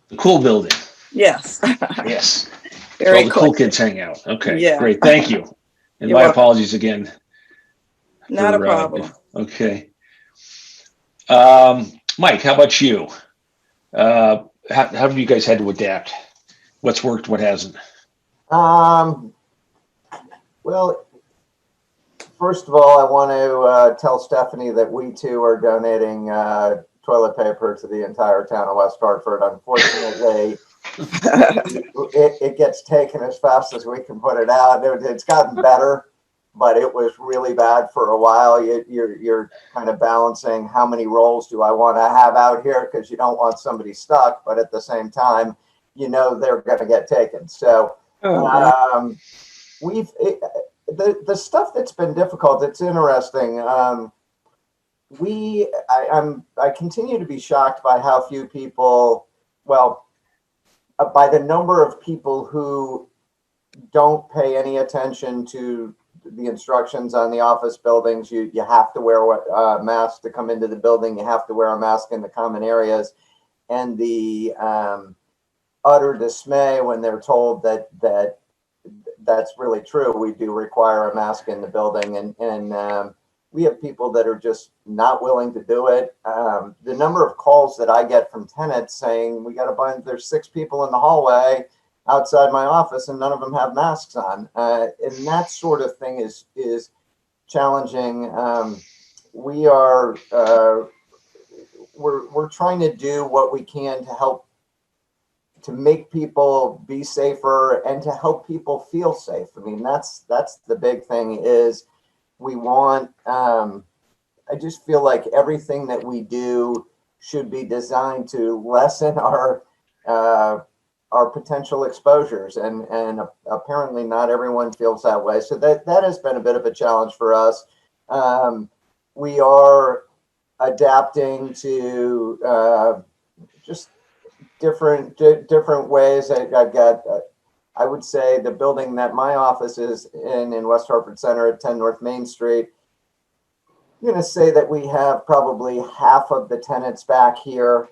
The cool building. Yes. Yes. Very Where all the cool kids hang out. Okay, yeah. Great. Thank you. And my apologies again. Not a problem. Okay. Mike, how about you? How have you guys had to adapt? What's worked, what hasn't? Well, first of all, I want to tell Stephanie that we too are donating toilet paper to the entire town of West Hartford. Unfortunately, it gets taken as fast as we can put it out. It's gotten better, but it was really bad for a while. You're kind of balancing how many rolls do I want to have out here, because you don't want somebody stuck, but at the same time, they're going to get taken. So the stuff that's been difficult, it's interesting. I continue to be shocked by how few people, by the number of people who don't pay any attention to the instructions on the office buildings. You have to wear a mask to come into the building. You have to wear a mask in the common areas, and the utter dismay when they're told that that's really true. We do require a mask in the building, and we have people that are just not willing to do it. The number of calls that I get from tenants saying, there's 6 people in the hallway outside my office and none of them have masks on. And that sort of thing is challenging. We're trying to do what we can to help to make people be safer and to help people feel safe. I mean, that's the big thing is we want, I just feel like everything that we do should be designed to lessen our potential exposures, and apparently not everyone feels that way. So that has been a bit of a challenge for us. We are adapting to just different ways. I've got, I would say the building that my office is in West Hartford Center at 10 North Main Street. I'm going to say that we have probably half of the tenants back here,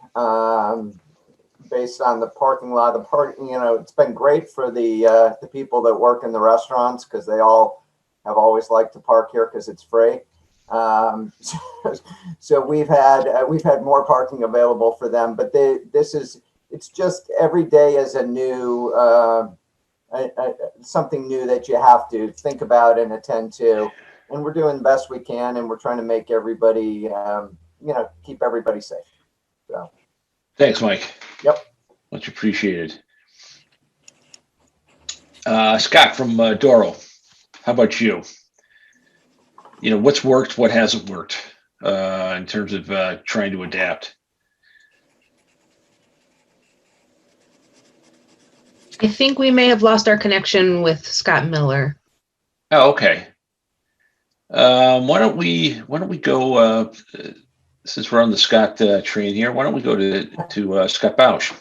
based on the parking lot. The park, it's been great for the people that work in the restaurants, because they all have always liked to park here because it's free. So we've had more parking available for them, but it's just every day is a new something new that you have to think about and attend to, and we're doing the best we can, and we're trying to make everybody keep everybody safe. So thanks, Mike. Yep, much appreciated. Scott from Doro, how about you? What's worked, what hasn't worked in terms of trying to adapt? I think we may have lost our connection with Scott Miller. Oh, okay. Why don't we go, since we're on the Scott train here, why don't we go to Scott Bausch?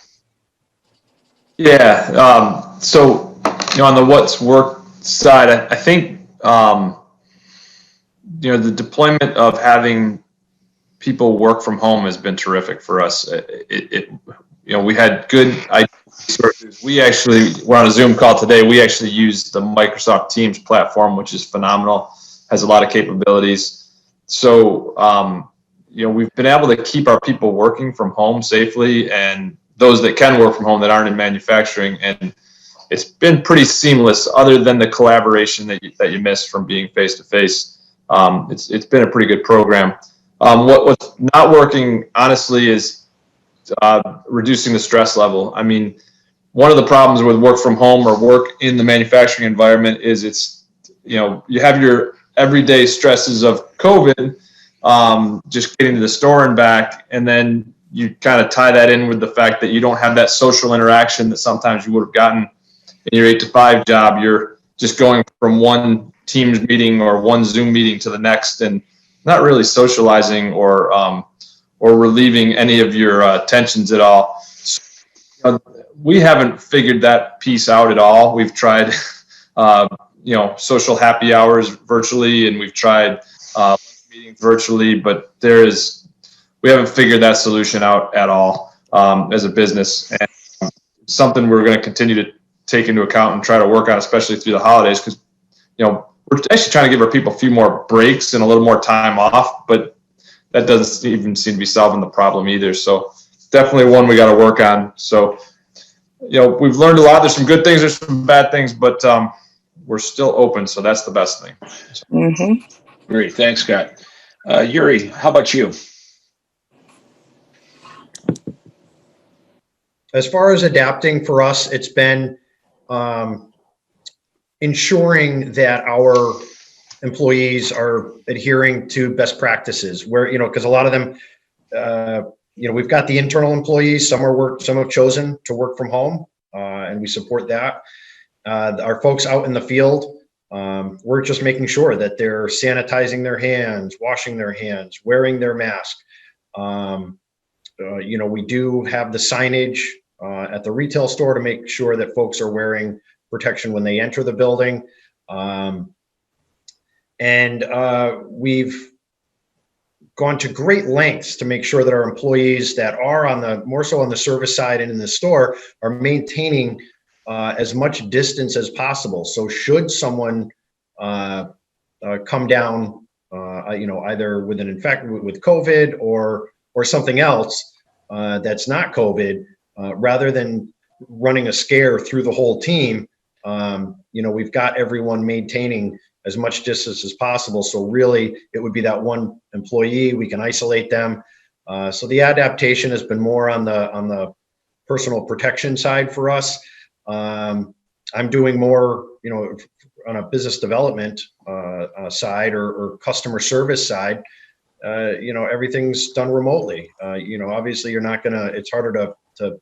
Yeah. So, on the what's worked side, I think, the deployment of having people work from home has been terrific for us. We had good ideas. We actually, we're on a Zoom call today. We actually use the Microsoft Teams platform, which is phenomenal, has a lot of capabilities. So, we've been able to keep our people working from home safely, and those that can work from home that aren't in manufacturing. And it's been pretty seamless, other than the collaboration that you miss from being face to face. It's been a pretty good program. What's not working, honestly, is reducing the stress level. I mean, one of the problems with work from home or work in the manufacturing environment is you have your everyday stresses of COVID, just getting to the store and back, and then you kind of tie that in with the fact that you don't have that social interaction that sometimes you would have gotten in your 8 to 5 job. You're just going from one Teams meeting or one Zoom meeting to the next, and not really socializing or relieving any of your tensions at all. So, we haven't figured that piece out at all. We've tried, social happy hours virtually, and we've tried meetings virtually, but we haven't figured that solution out at all as a business, and something we're going to continue to take into account and try to work on, especially through the holidays, because we're actually trying to give our people a few more breaks and a little more time off, but that doesn't even seem to be solving the problem either. So definitely one we got to work on. So, we've learned a lot. There's some good things, there's some bad things, but we're still open. So that's the best thing. Mm-hmm. Great. Thanks, Scott. Yuri, how about you? As far as adapting for us, it's been ensuring that our employees are adhering to best practices, where, because a lot of them, we've got the internal employees, some have chosen to work from home, and we support that. Our folks out in the field, we're just making sure that they're sanitizing their hands, washing their hands, wearing their mask. We do have the signage at the retail store to make sure that folks are wearing protection when they enter the building. We've gone to great lengths to make sure that our employees that are more so on the service side and in the store are maintaining as much distance as possible. So should someone come down, either with an infection with COVID or something else that's not COVID, rather than running a scare through the whole team, we've got everyone maintaining as much distance as possible. So really, it would be that one employee. We can isolate them. So the adaptation has been more on the personal protection side for us. I'm doing more, on a business development side or customer service side. Everything's done remotely. Obviously, it's harder to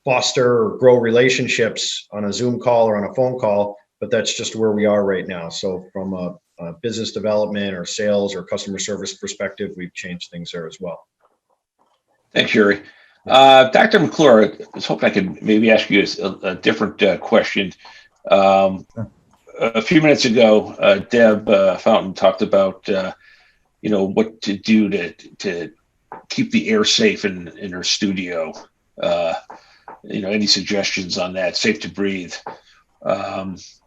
foster or grow relationships on a Zoom call or on a phone call, but that's just where we are right now. So from a business development or sales or customer service perspective, we've changed things there as well. Thanks, Yuri. Dr. McClure, I was hoping I could maybe ask you a different question. A few minutes ago, Deb Fountain talked about what to do to keep the air safe in her studio. Any suggestions on that? Safe to breathe. Is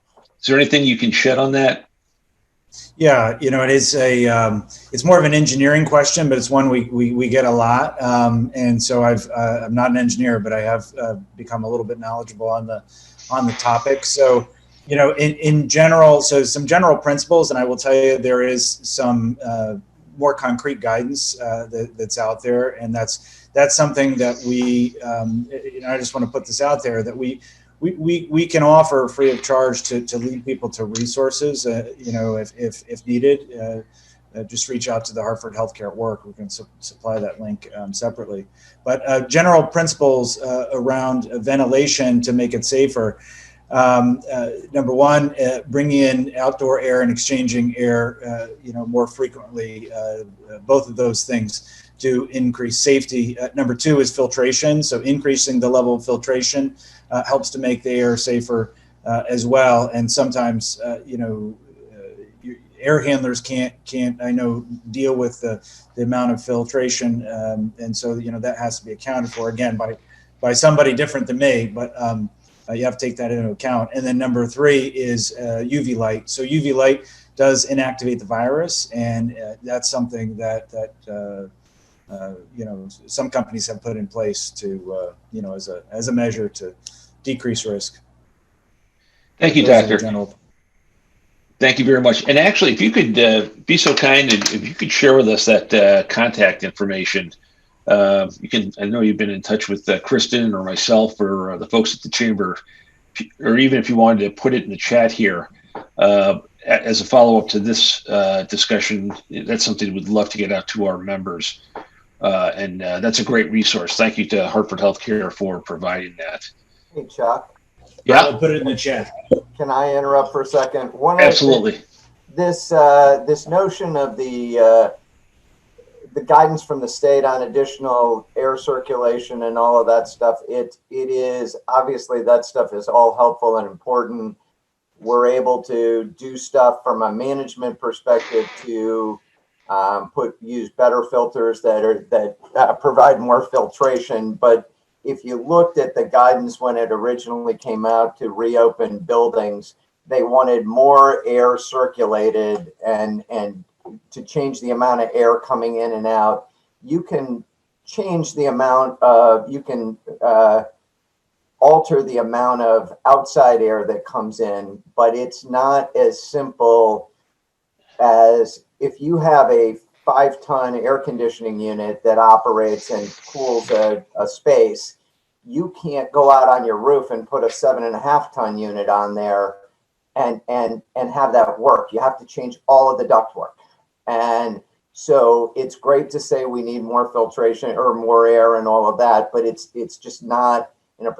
there anything you can shed on that? Yeah, it is it's more of an engineering question, but it's one we get a lot. And so I'm not an engineer, but I have become a little bit knowledgeable on the topic. So, in general, so some general principles, and I will tell you there is some more concrete guidance that's out there, and that's something that we, I just want to put this out there that we can offer free of charge to lead people to resources, if needed. Just reach out to the Hartford Healthcare at Work. We can supply that link separately. But general principles around ventilation to make it safer. Number one, bringing in outdoor air and exchanging air, more frequently. Both of those things to increase safety. Number two is filtration. So increasing the level of filtration helps to make the air safer as well. And sometimes, air handlers can't deal with the amount of filtration, and so that has to be accounted for again by somebody different than me. But you have to take that into account. And then number three is UV light. So UV light does inactivate the virus, and that's something that some companies have put in place to as a measure to decrease risk. Thank you, Doctor. Thank you very much. And actually, if you could be so kind, and if you could share with us that contact information, I know you've been in touch with Kristen or myself or the folks at the chamber, or even if you wanted to put it in the chat here as a follow-up to this discussion, that's something we'd love to get out to our members. And that's a great resource. Thank you to Hartford Healthcare for providing that. Hey, Chuck. Yeah. I'll put it in the chat. Can I interrupt for a second? Absolutely. This notion of the guidance from the state on additional air circulation and all of that stuff, it is obviously that stuff is all helpful and important. We're able to do stuff from a management perspective to use better filters that provide more filtration. But if you looked at the guidance when it originally came out to reopen buildings, they wanted more air circulated and to change the amount of air coming in and out. You can change the amount of, alter the amount of outside air that comes in, but it's not as simple as if you have a 5-ton air conditioning unit that operates and cools a space. You can't go out on your roof and put a 7.5-ton unit on there and have that work. You have to change all of the ductwork. And so it's great to say we need more filtration or more air and all of that, but it's just not,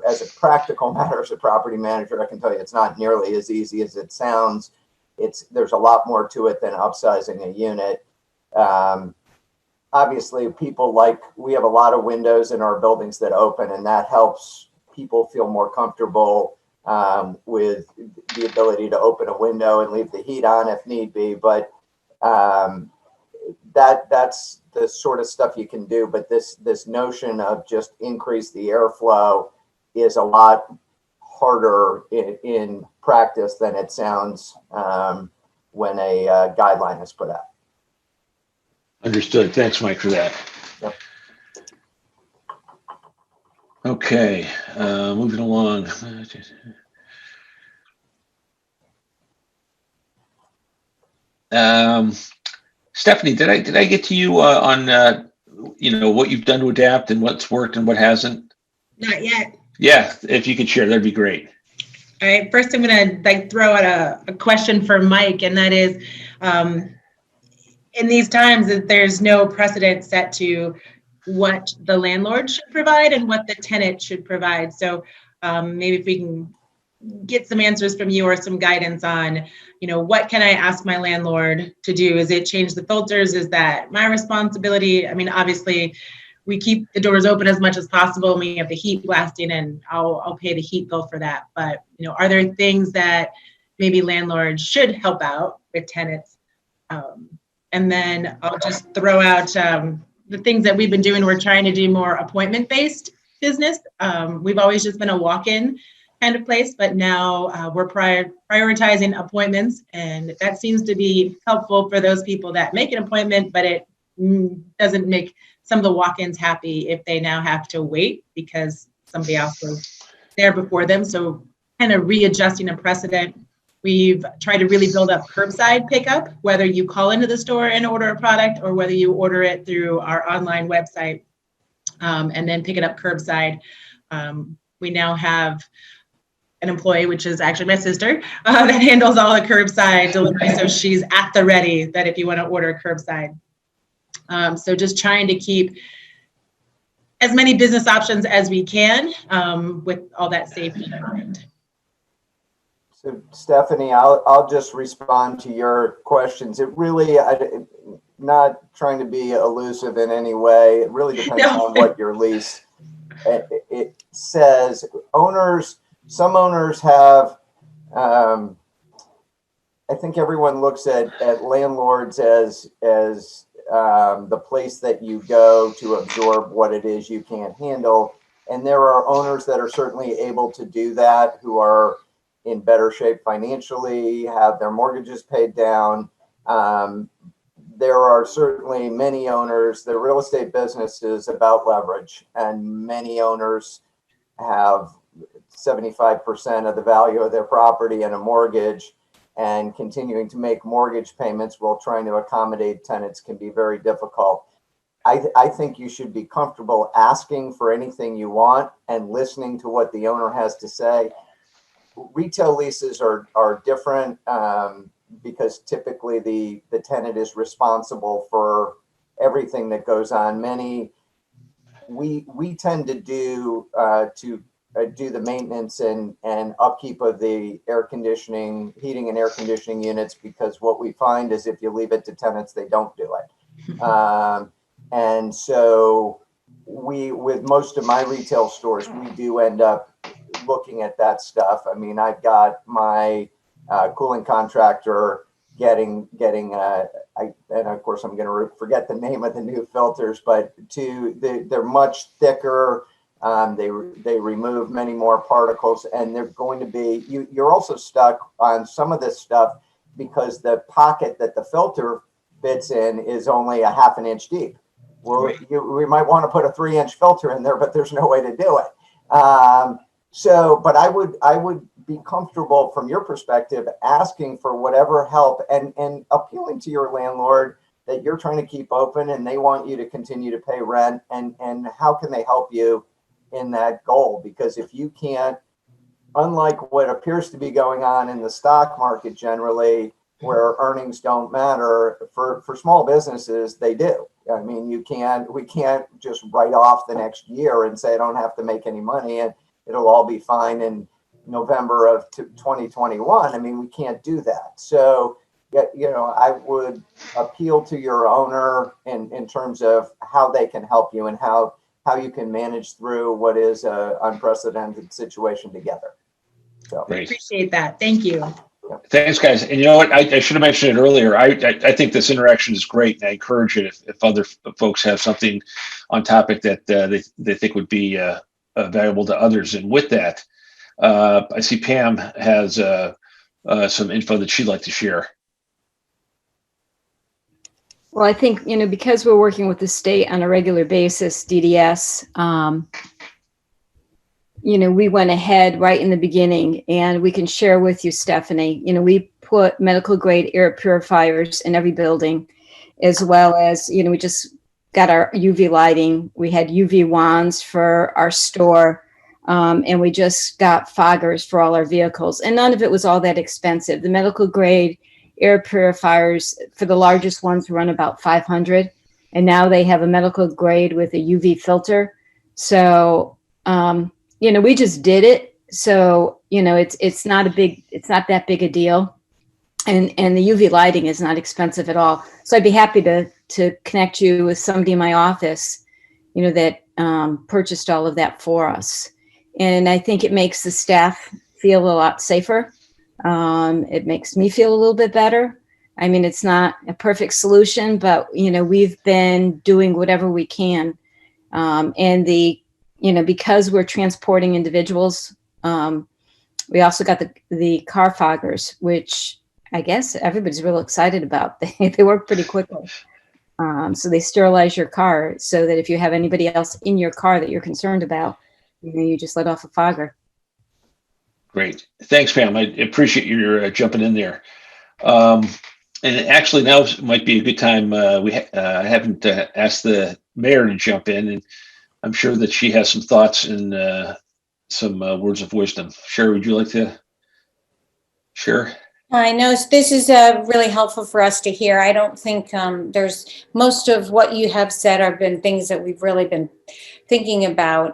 as a practical matter, as a property manager, I can tell you it's not nearly as easy as it sounds. There's a lot more to it than upsizing a unit. Obviously, we have a lot of windows in our buildings that open, and that helps people feel more comfortable with the ability to open a window and leave the heat on if need be. But that's the sort of stuff you can do. But this notion of just increase the airflow is a lot harder in practice than it sounds when a guideline is put out. Understood. Thanks, Mike, for that. Yep. Okay, moving along. Stephanie, did I get to you on what you've done to adapt and what's worked and what hasn't? Not yet. Yeah, if you could share, that'd be great. All right, first I'm gonna throw out a question for Mike, and that is, in these times, there's no precedent set to what the landlord should provide and what the tenant should provide. So maybe if we can get some answers from you or some guidance on, what can I ask my landlord to do? Is it change the filters? Is that my responsibility? I mean, obviously, we keep the doors open as much as possible. We have the heat blasting, and I'll pay the heat bill for that. But are there things that maybe landlords should help out with tenants? And then I'll just throw out the things that we've been doing. We're trying to do more appointment-based business. We've always just been a walk-in kind of place, but now we're prioritizing appointments, and that seems to be helpful for those people that make an appointment, but it doesn't make some of the walk-ins happy if they now have to wait because somebody else was there before them. So kind of readjusting a precedent. We've tried to really build up curbside pickup, whether you call into the store and order a product or whether you order it through our online website and then pick it up curbside. We now have an employee, which is actually my sister, that handles all the curbside delivery. So she's at the ready that if you want to order curbside. So just trying to keep as many business options as we can with all that safety in mind. So Stephanie, I'll just respond to your questions. It really, not trying to be elusive in any way. It really depends on what your lease it says. Some owners have, I think everyone looks at landlords as the place that you go to absorb what it is you can't handle. And there are owners that are certainly able to do that, who are in better shape financially, have their mortgages paid down. There are certainly many owners, the real estate business is about leverage, and many owners have 75% of the value of their property in a mortgage, and continuing to make mortgage payments while trying to accommodate tenants can be very difficult. I think you should be comfortable asking for anything you want and listening to what the owner has to say. Retail leases are different because typically the tenant is responsible for everything that goes on. We tend to do the maintenance and upkeep of the heating and air conditioning units, because what we find is if you leave it to tenants, they don't do it. And so with most of my retail stores, we do end up looking at that stuff. I mean, I've got my cooling contractor getting and of course I'm going to forget the name of the new filters, but they're much thicker. They remove many more particles, and they're going to be, you're also stuck on some of this stuff because the pocket that the filter fits in is only a ½ an inch deep. Well, we might want to put a 3-inch filter in there, but there's no way to do it. But I would be comfortable from your perspective asking for whatever help and appealing to your landlord that you're trying to keep open and they want you to continue to pay rent, and how can they help you in that goal? Because if you can't, unlike what appears to be going on in the stock market generally, where earnings don't matter, for small businesses, they do. I mean, we can't just write off the next year and say I don't have to make any money and it'll all be fine in November of 2021. I mean, we can't do that. So, I would appeal to your owner in terms of how they can help you and how you can manage through what is an unprecedented situation together. So I appreciate that. Thank you. Thanks, guys. And you know what? I should have mentioned it earlier. I think this interaction is great, and I encourage it if other folks have something on topic that they think would be valuable to others. And with that, I see Pam has some info that she'd like to share. Well, I think, because we're working with the state on a regular basis, DDS, we went ahead right in the beginning, and we can share with you, Stephanie, we put medical grade air purifiers in every building, as well as, we just got our UV lighting. We had UV wands for our store, and we just got foggers for all our vehicles, and none of it was all that expensive. The medical grade air purifiers for the largest ones run about $500, and now they have a medical grade with a UV filter. So, we just did it. So, it's not that big a deal. And the UV lighting is not expensive at all. So I'd be happy to connect you with somebody in my office that purchased all of that for us. And I think it makes the staff feel a lot safer. It makes me feel a little bit better. I mean, it's not a perfect solution, but, we've been doing whatever we can. And because we're transporting individuals, we also got the car foggers, which I guess everybody's real excited about. They work pretty quickly. So they sterilize your car so that if you have anybody else in your car that you're concerned about, you just let off a fogger. Great. Thanks, Pam. I appreciate your jumping in there. And actually, now might be a good time. I haven't asked the mayor to jump in, and I'm sure that she has some thoughts and some words of wisdom. Sherry, would you like to share? I know this is really helpful for us to hear. I don't think there's most of what you have said have been things that we've really been thinking about.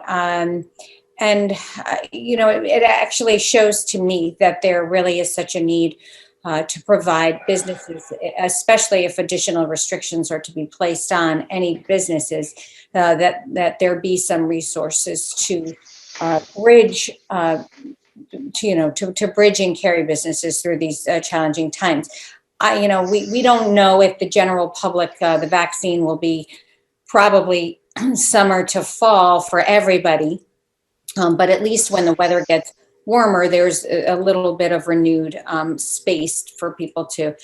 It actually shows to me that there really is such a need to provide businesses, especially if additional restrictions are to be placed on any businesses, that there be some resources to bridge to bridge and carry businesses through these challenging times. We don't know if the general public, the vaccine will be probably summer to fall for everybody. But at least when the weather gets warmer, there's a little bit of renewed space for people to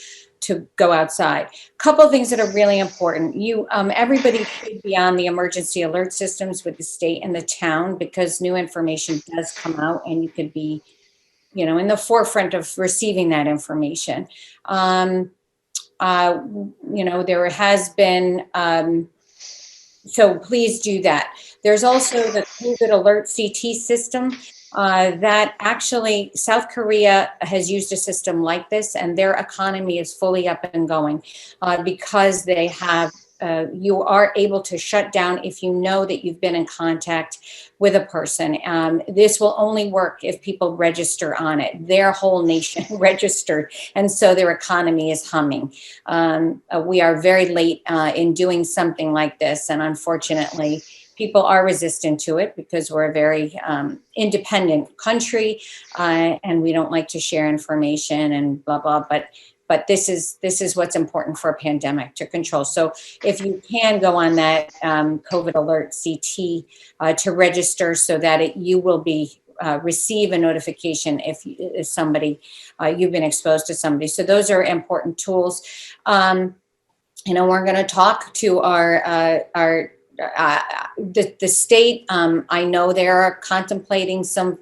go outside. A couple of things that are really important. Everybody should be on the emergency alert systems with the state and the town, because new information does come out and you could be, in the forefront of receiving that information. There has been, so please do that. There's also the COVID alert CT system. That actually South Korea has used a system like this, and their economy is fully up and going because they have, you are able to shut down if you know that you've been in contact with a person. This will only work if people register on it. Their whole nation registered, and so their economy is humming. We are very late in doing something like this, and unfortunately, people are resistant to it because we're a very independent country and we don't like to share information and blah, blah. But this is what's important for a pandemic to control. So if you can go on that COVID alert CT to register so that you will be receive a notification if somebody, you've been exposed to somebody. So those are important tools. We're going to talk to the state. I know they're contemplating some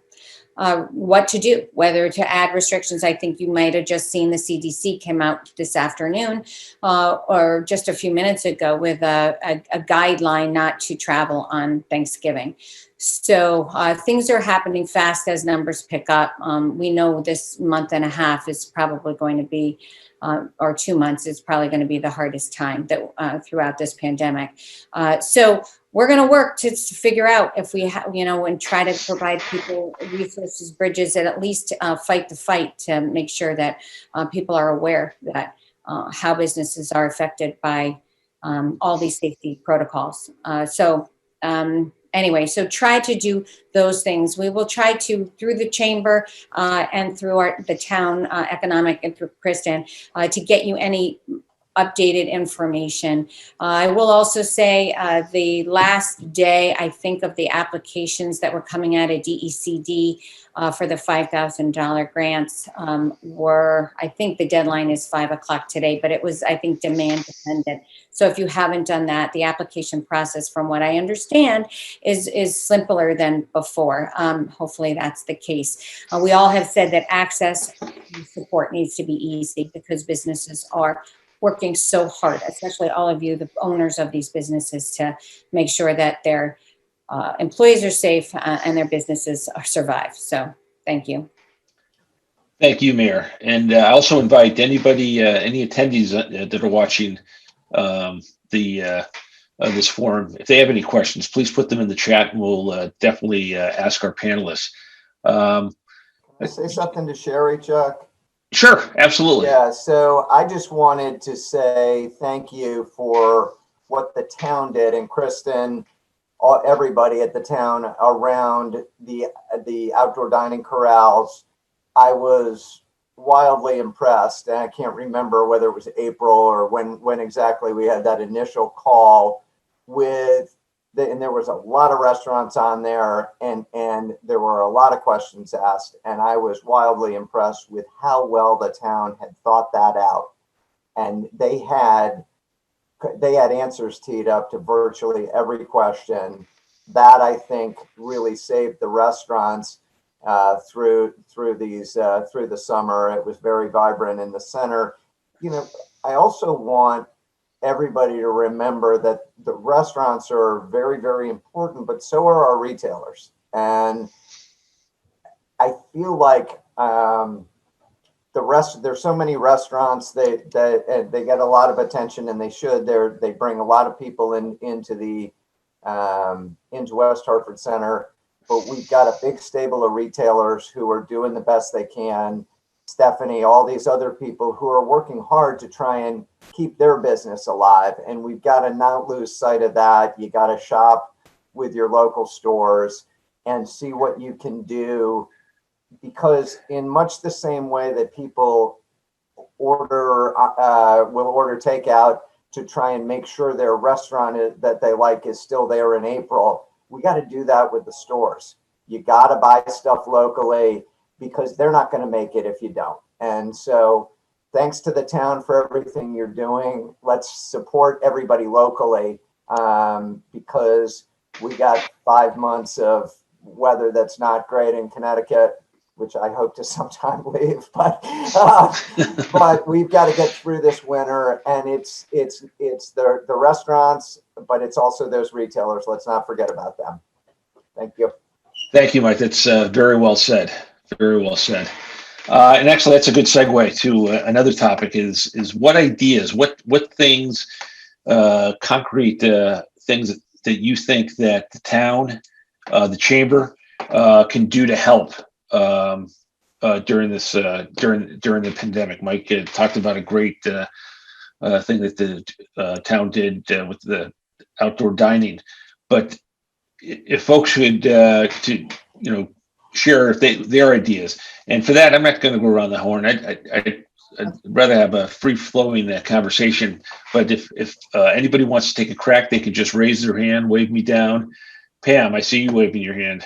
what to do, whether to add restrictions. I think you might have just seen the CDC came out this afternoon or just a few minutes ago with a guideline not to travel on Thanksgiving. So things are happening fast as numbers pick up. We know this month and a half is probably going to be or 2 months is probably going to be the hardest time that throughout this pandemic. So we're going to work to figure out if we, and try to provide people resources, bridges, and at least fight the fight to make sure that people are aware that how businesses are affected by all these safety protocols. Anyway, so try to do those things. We will try to, through the chamber and through the town economic and through Kristen, to get you any updated information. I will also say the last day, I think, of the applications that were coming out of DECD for the $5,000 grants were, I think the deadline is 5 o'clock today, but it was, I think, demand dependent. So if you haven't done that, the application process, from what I understand, is simpler than before. Hopefully that's the case. We all have said that access and support needs to be easy because businesses are working so hard, especially all of you, the owners of these businesses, to make sure that their employees are safe and their businesses survive. So thank you. Thank you, Mayor. And I also invite anybody, any attendees that are watching this forum, if they have any questions, please put them in the chat and we'll definitely ask our panelists. Can I say something to Sherry, Chuck? Sure, absolutely. Yeah, so I just wanted to say thank you for what the town did. And Kristen, everybody at the town around the outdoor dining corrals, I was wildly impressed. And I can't remember whether it was April or when exactly we had that initial call with and there was a lot of restaurants on there, and there were a lot of questions asked, and I was wildly impressed with how well the town had thought that out. And they had answers teed up to virtually every question. That, I think, really saved the restaurants through the summer. It was very vibrant in the center. I also want everybody to remember that the restaurants are very, very important, but so are our retailers. And I feel like there's so many restaurants they get a lot of attention, and they should. They bring a lot of people into West Hartford Center, but we've got a big stable of retailers who are doing the best they can. Stephanie, all these other people who are working hard to try and keep their business alive. And we've got to not lose sight of that. You got to shop with your local stores and see what you can do, because in much the same way that people will order takeout to try and make sure their restaurant that they like is still there in April, we got to do that with the stores. You got to buy stuff locally, because they're not going to make it if you don't. And so thanks to the town for everything you're doing. Let's support everybody locally, because we got 5 months of weather that's not great in Connecticut, which I hope to sometime leave. But we've got to get through this winter, and it's the restaurants, but it's also those retailers. Let's not forget about them. Thank you. Thank you, Mike. That's very well said. Very well said. And actually, that's a good segue to another topic is what ideas, what things, concrete things that you think that the town, the chamber can do to help during this during the pandemic. Mike talked about a great thing that the town did with the outdoor dining. But if folks would share their ideas, and for that, I'm not going to go around the horn. I'd rather have a free-flowing conversation. But if anybody wants to take a crack, they can just raise their hand, wave me down. Pam, I see you waving your hand.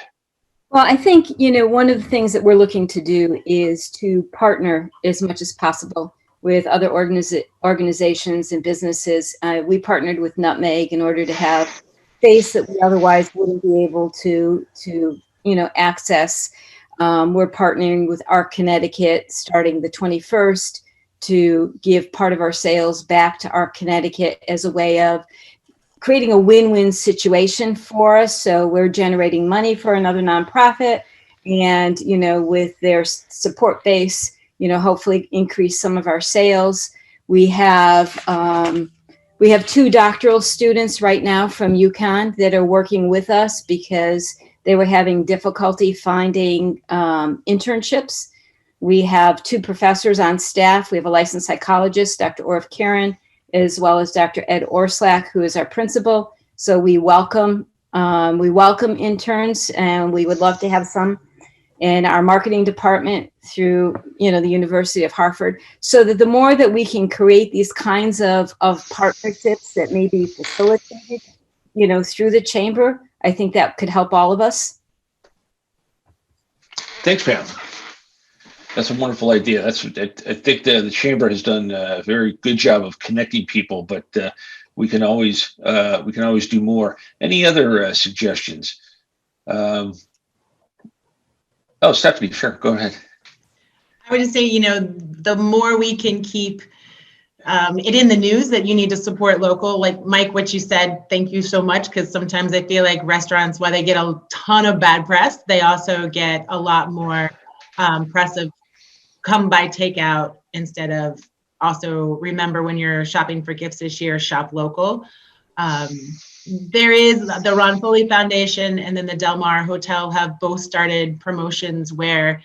Well, I think, one of the things that we're looking to do is to partner as much as possible with other organizations and businesses. We partnered with Nutmeg in order to have space that we otherwise wouldn't be able to access. We're partnering with Arc Connecticut starting the 21st to give part of our sales back to Arc Connecticut as a way of creating a win-win situation for us. So we're generating money for another nonprofit, and with their support base, hopefully increase some of our sales. We have 2 doctoral students right now from UConn that are working with us because they were having difficulty finding internships. We have 2 professors on staff. We have a licensed psychologist, Dr. Orf Karen, as well as Dr. Ed Orslack, who is our principal. So we welcome interns, and we would love to have some in our marketing department through the University of Hartford, so that the more that we can create these kinds of partnerships that may be facilitated through the chamber, I think that could help all of us. Thanks, Pam. That's a wonderful idea. I think the chamber has done a very good job of connecting people, but we can always do more. Any other suggestions? Oh, Stephanie, sure, go ahead. I would just say, the more we can keep it in the news that you need to support local, like Mike, what you said, thank you so much, because sometimes I feel like restaurants, while they get a ton of bad press, they also get a lot more press of come by takeout instead of also remember when you're shopping for gifts this year, shop local. There is the Ron Foley Foundation and then the Del Mar Hotel have both started promotions where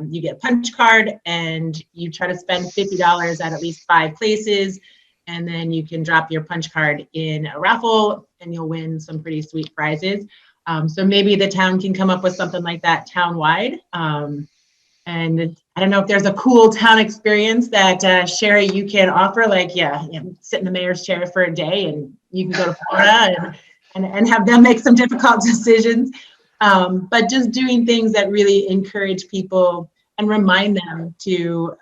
you get a punch card and you try to spend $50 at least 5 places. and then you can drop your punch card in a raffle and you'll win some pretty sweet prizes. So maybe the town can come up with something like that town-wide. And I don't know if there's a cool town experience that Sherry, you can offer, like, sit in the mayor's chair for a day and you can go to Florida and have them make some difficult decisions. But just doing things that really encourage people and remind them to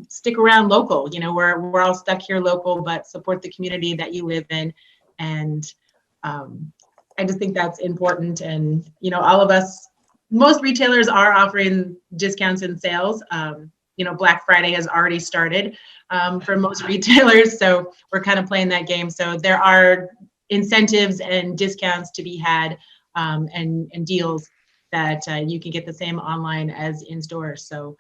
stick around local. You know, we're all stuck here local, but support the community that you live in. And I just think that's important. And, you know, all of us, most retailers are offering discounts and sales. You know, Black Friday has already started for most retailers. So we're kind of playing that game. So there are incentives and discounts to be had and deals that you can get the same online as in stores. So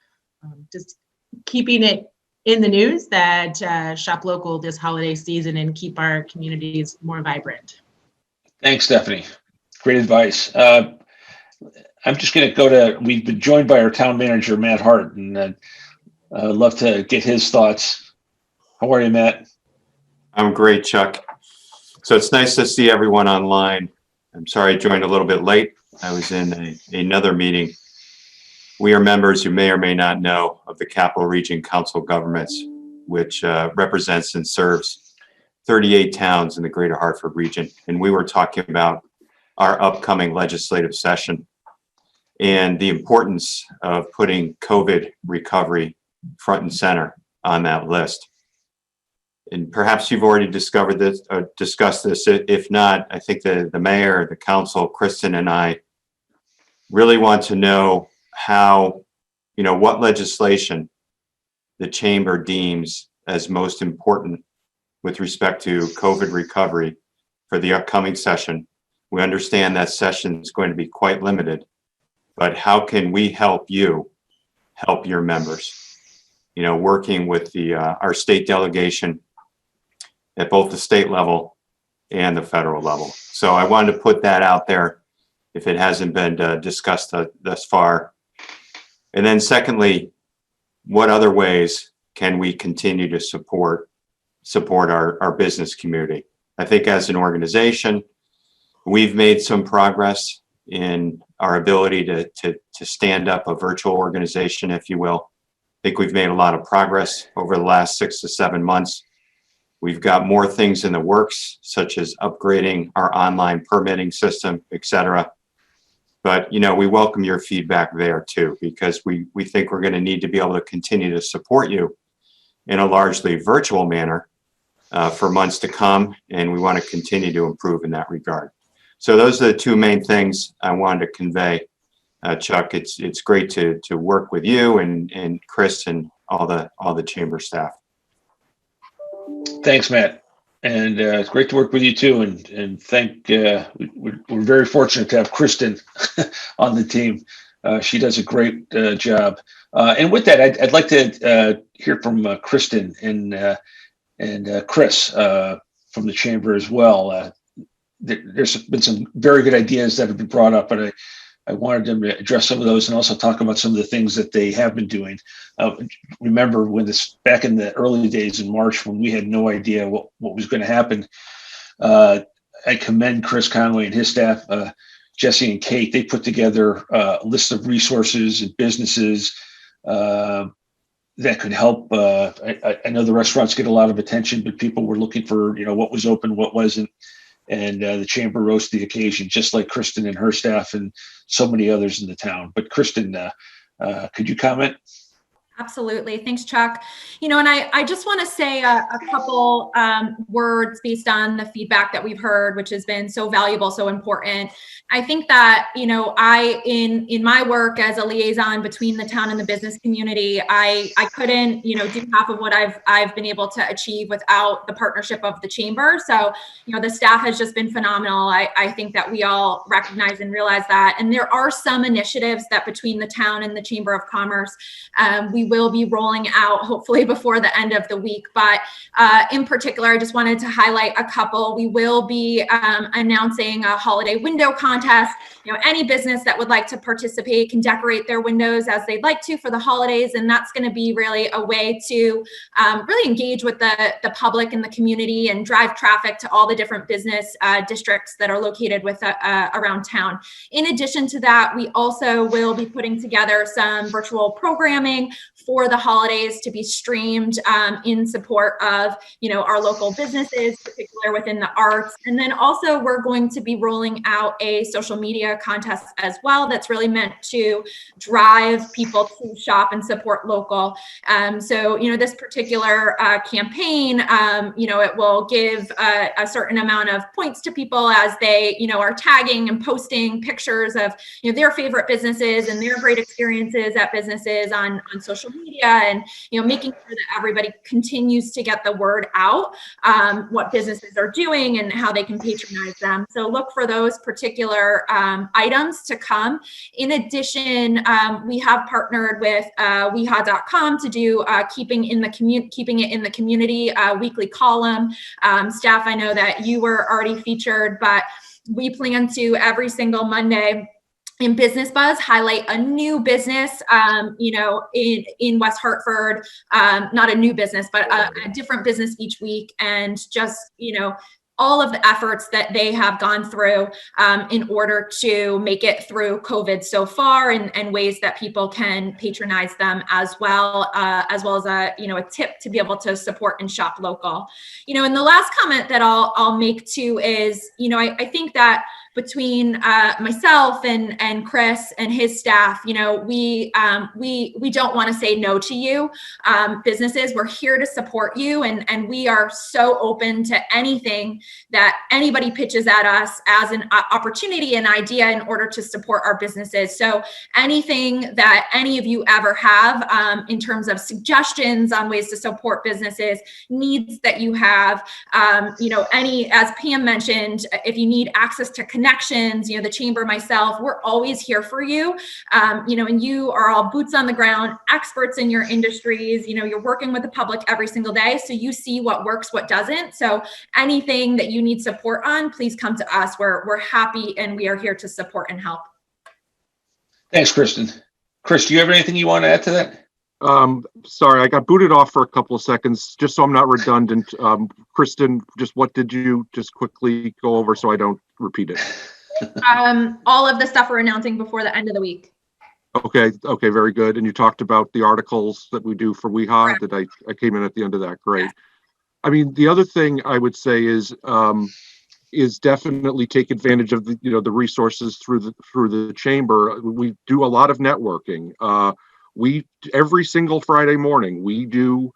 just keeping it in the news that shop local this holiday season and keep our communities more vibrant. Thanks, Stephanie. Great advice. I'm just going to go to, we've been joined by our town manager, Matt Hart, and I'd love to get his thoughts. How are you, Matt? I'm great, Chuck. So it's nice to see everyone online. I'm sorry I joined a little bit late. I was in another meeting. We are members, you may or may not know, of the Capital Region Council of Governments, which represents and serves 38 towns in the greater Hartford region. And we were talking about our upcoming legislative session and the importance of putting COVID recovery front and center on that list. And perhaps you've already discovered this, discussed this. If not, I think the mayor, the council, Kristen and I really want to know how, you know, what legislation the chamber deems as most important with respect to COVID recovery for the upcoming session. We understand that session is going to be quite limited, but how can we help you help your members? You know, working with our state delegation at both the state level and the federal level. So I wanted to put that out there if it hasn't been discussed thus far. And then secondly, what other ways can we continue to support our business community? I think as an organization, we've made some progress in our ability to stand up a virtual organization, if you will. I think we've made a lot of progress over the last 6 to 7 months. We've got more things in the works, such as upgrading our online permitting system, et cetera. But, you know, we welcome your feedback there too, because we think we're going to need to be able to continue to support you in a largely virtual manner for months to come. And we want to continue to improve in that regard. So those are the two main things I wanted to convey. Chuck, it's great to work with you and Chris and all the chamber staff. Thanks, Matt. And it's great to work with you too. And we're very fortunate to have Kristen on the team. She does a great job. And with that, I'd like to hear from Kristen and Chris from the chamber as well. There's been some very good ideas that have been brought up, but I wanted them to address some of those and also talk about some of the things that they have been doing. Remember when back in the early days in March, when we had no idea what was going to happen, I commend Chris Conway and his staff, Jesse and Kate. They put together a list of resources and businesses that could help. I know the restaurants get a lot of attention, but people were looking for, you know, what was open, what wasn't. And the chamber rose to the occasion, just like Kristen and her staff and so many others in the town. But Kristen, could you comment? Absolutely. Thanks, Chuck. You know, and I just want to say a couple words based on the feedback that we've heard, which has been so valuable, so important. I think that, you know, in my work as a liaison between the town and the business community, I couldn't, you know, do half of what I've been able to achieve without the partnership of the chamber. So, you know, the staff has just been phenomenal. I think that we all recognize and realize that. And there are some initiatives that between the town and the Chamber of Commerce, we will be rolling out hopefully before the end of the week. But in particular, I just wanted to highlight a couple. We will be announcing a holiday window contest. Any business that would like to participate can decorate their windows as they'd like to for the holidays. And that's going to be really a way to really engage with the public and the community and drive traffic to all the different business districts that are located around town. In addition to that, we also will be putting together some virtual programming for the holidays to be streamed in support of our local businesses, particularly within the arts. And then also we're going to be rolling out a social media contest as well that's really meant to drive people to shop and support local. So this particular campaign, it will give a certain amount of points to people as they are tagging and posting pictures of their favorite businesses and their great experiences at businesses on social media, and making sure that everybody continues to get the word out, what businesses are doing and how they can patronize them. So look for those particular items to come. In addition, we have partnered with weha.com to do keeping it in the community weekly column. Staff, I know that you were already featured, but we plan to every single Monday in Business Buzz highlight a new business, in West Hartford, not a new business, but a different business each week, and just, all of the efforts that they have gone through in order to make it through COVID so far, and ways that people can patronize them as well as a tip to be able to support and shop local. And the last comment that I'll make too is, I think that between myself and Chris and his staff, we don't want to say no to you. Businesses, we're here to support you, and we are so open to anything that anybody pitches at us as an opportunity, an idea in order to support our businesses. So anything that any of you ever have in terms of suggestions on ways to support businesses, needs that you have, as Pam mentioned, if you need access to connections, the chamber, myself, we're always here for you. And you are all boots on the ground, experts in your industries. You're working with the public every single day, so you see what works, what doesn't. So anything that you need support on, please come to us. We're happy, and we are here to support and help. Thanks, Kristen. Chris, do you have anything you want to add to that? Sorry, I got booted off for a couple of seconds, just so I'm not redundant. Kristen, just what did you just quickly go over so I don't repeat it? All of the stuff we're announcing before the end of the week. Okay, very good. And you talked about the articles that we do for WeHa. That I came in at the end of that. Great. I mean, the other thing I would say is definitely take advantage of the resources through the chamber. We do a lot of networking. Every single Friday morning we do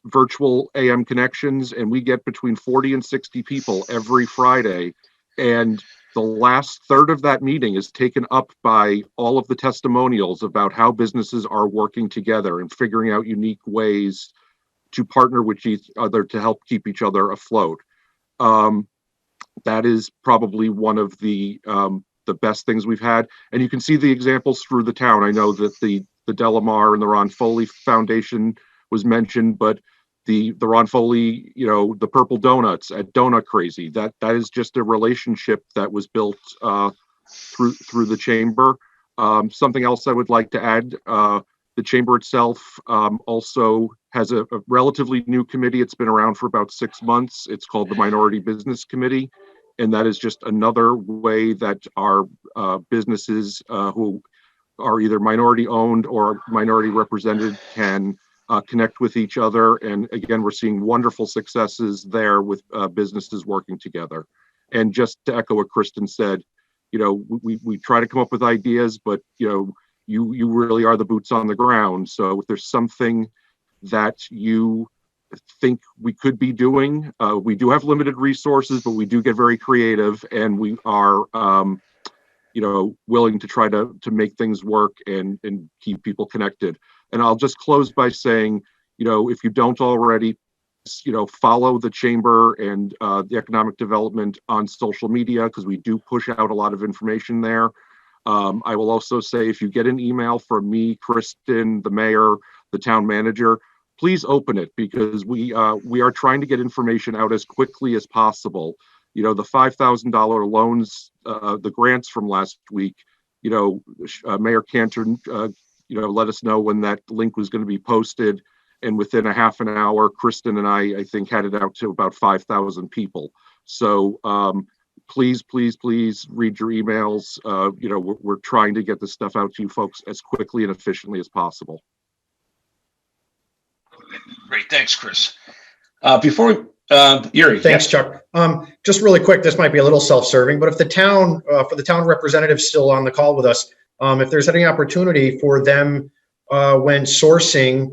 virtual AM connections, and we get between 40 and 60 people every Friday. And the last third of that meeting is taken up by all of the testimonials about how businesses are working together and figuring out unique ways to partner with each other to help keep each other afloat. That is probably one of the best things we've had. And you can see the examples through the town. I know that the Delamar and the Ron Foley Foundation was mentioned, but the Ron Foley, the Purple Donuts at Donut Crazy, that is just a relationship that was built through the chamber. Something else I would like to add, the chamber itself also has a relatively new committee. It's been around for about 6 months. It's called the Minority Business Committee. And that is just another way that our businesses who are either minority owned or minority represented can connect with each other. And again, we're seeing wonderful successes there with businesses working together. And just to echo what Kristen said, we try to come up with ideas, but you really are the boots on the ground. So if there's something that you think we could be doing, we do have limited resources, but we do get very creative, and we are willing to try to make things work and keep people connected. And I'll just close by saying, if you don't already, follow the chamber and the economic development on social media, because we do push out a lot of information there. I will also say, if you get an email from me, Kristen, the mayor, the town manager, please open it, because we are trying to get information out as quickly as possible. You know, the $5,000 loans, the grants from last week, you know, Mayor Cantor, you know, let us know when that link was going to be posted. And within a half an hour, Kristen and I think, had it out to about 5,000 people. So please, please, please read your emails. You know, we're trying to get this stuff out to you folks as quickly and efficiently as possible. Great, thanks, Chris. Before Yuri. Thanks, Chuck. Just really quick, this might be a little self-serving, but if the town, for the town representatives still on the call with us, if there's any opportunity for them when sourcing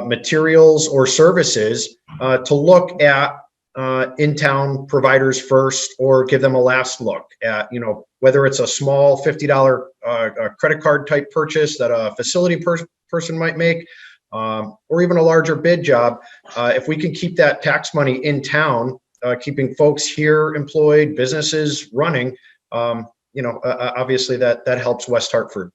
materials or services to look at in-town providers first, or give them a last look at, you know, whether it's a small $50 credit card type purchase that a facility person might make, or even a larger bid job. If we can keep that tax money in town, keeping folks here employed, businesses running, you know, obviously that helps West Hartford.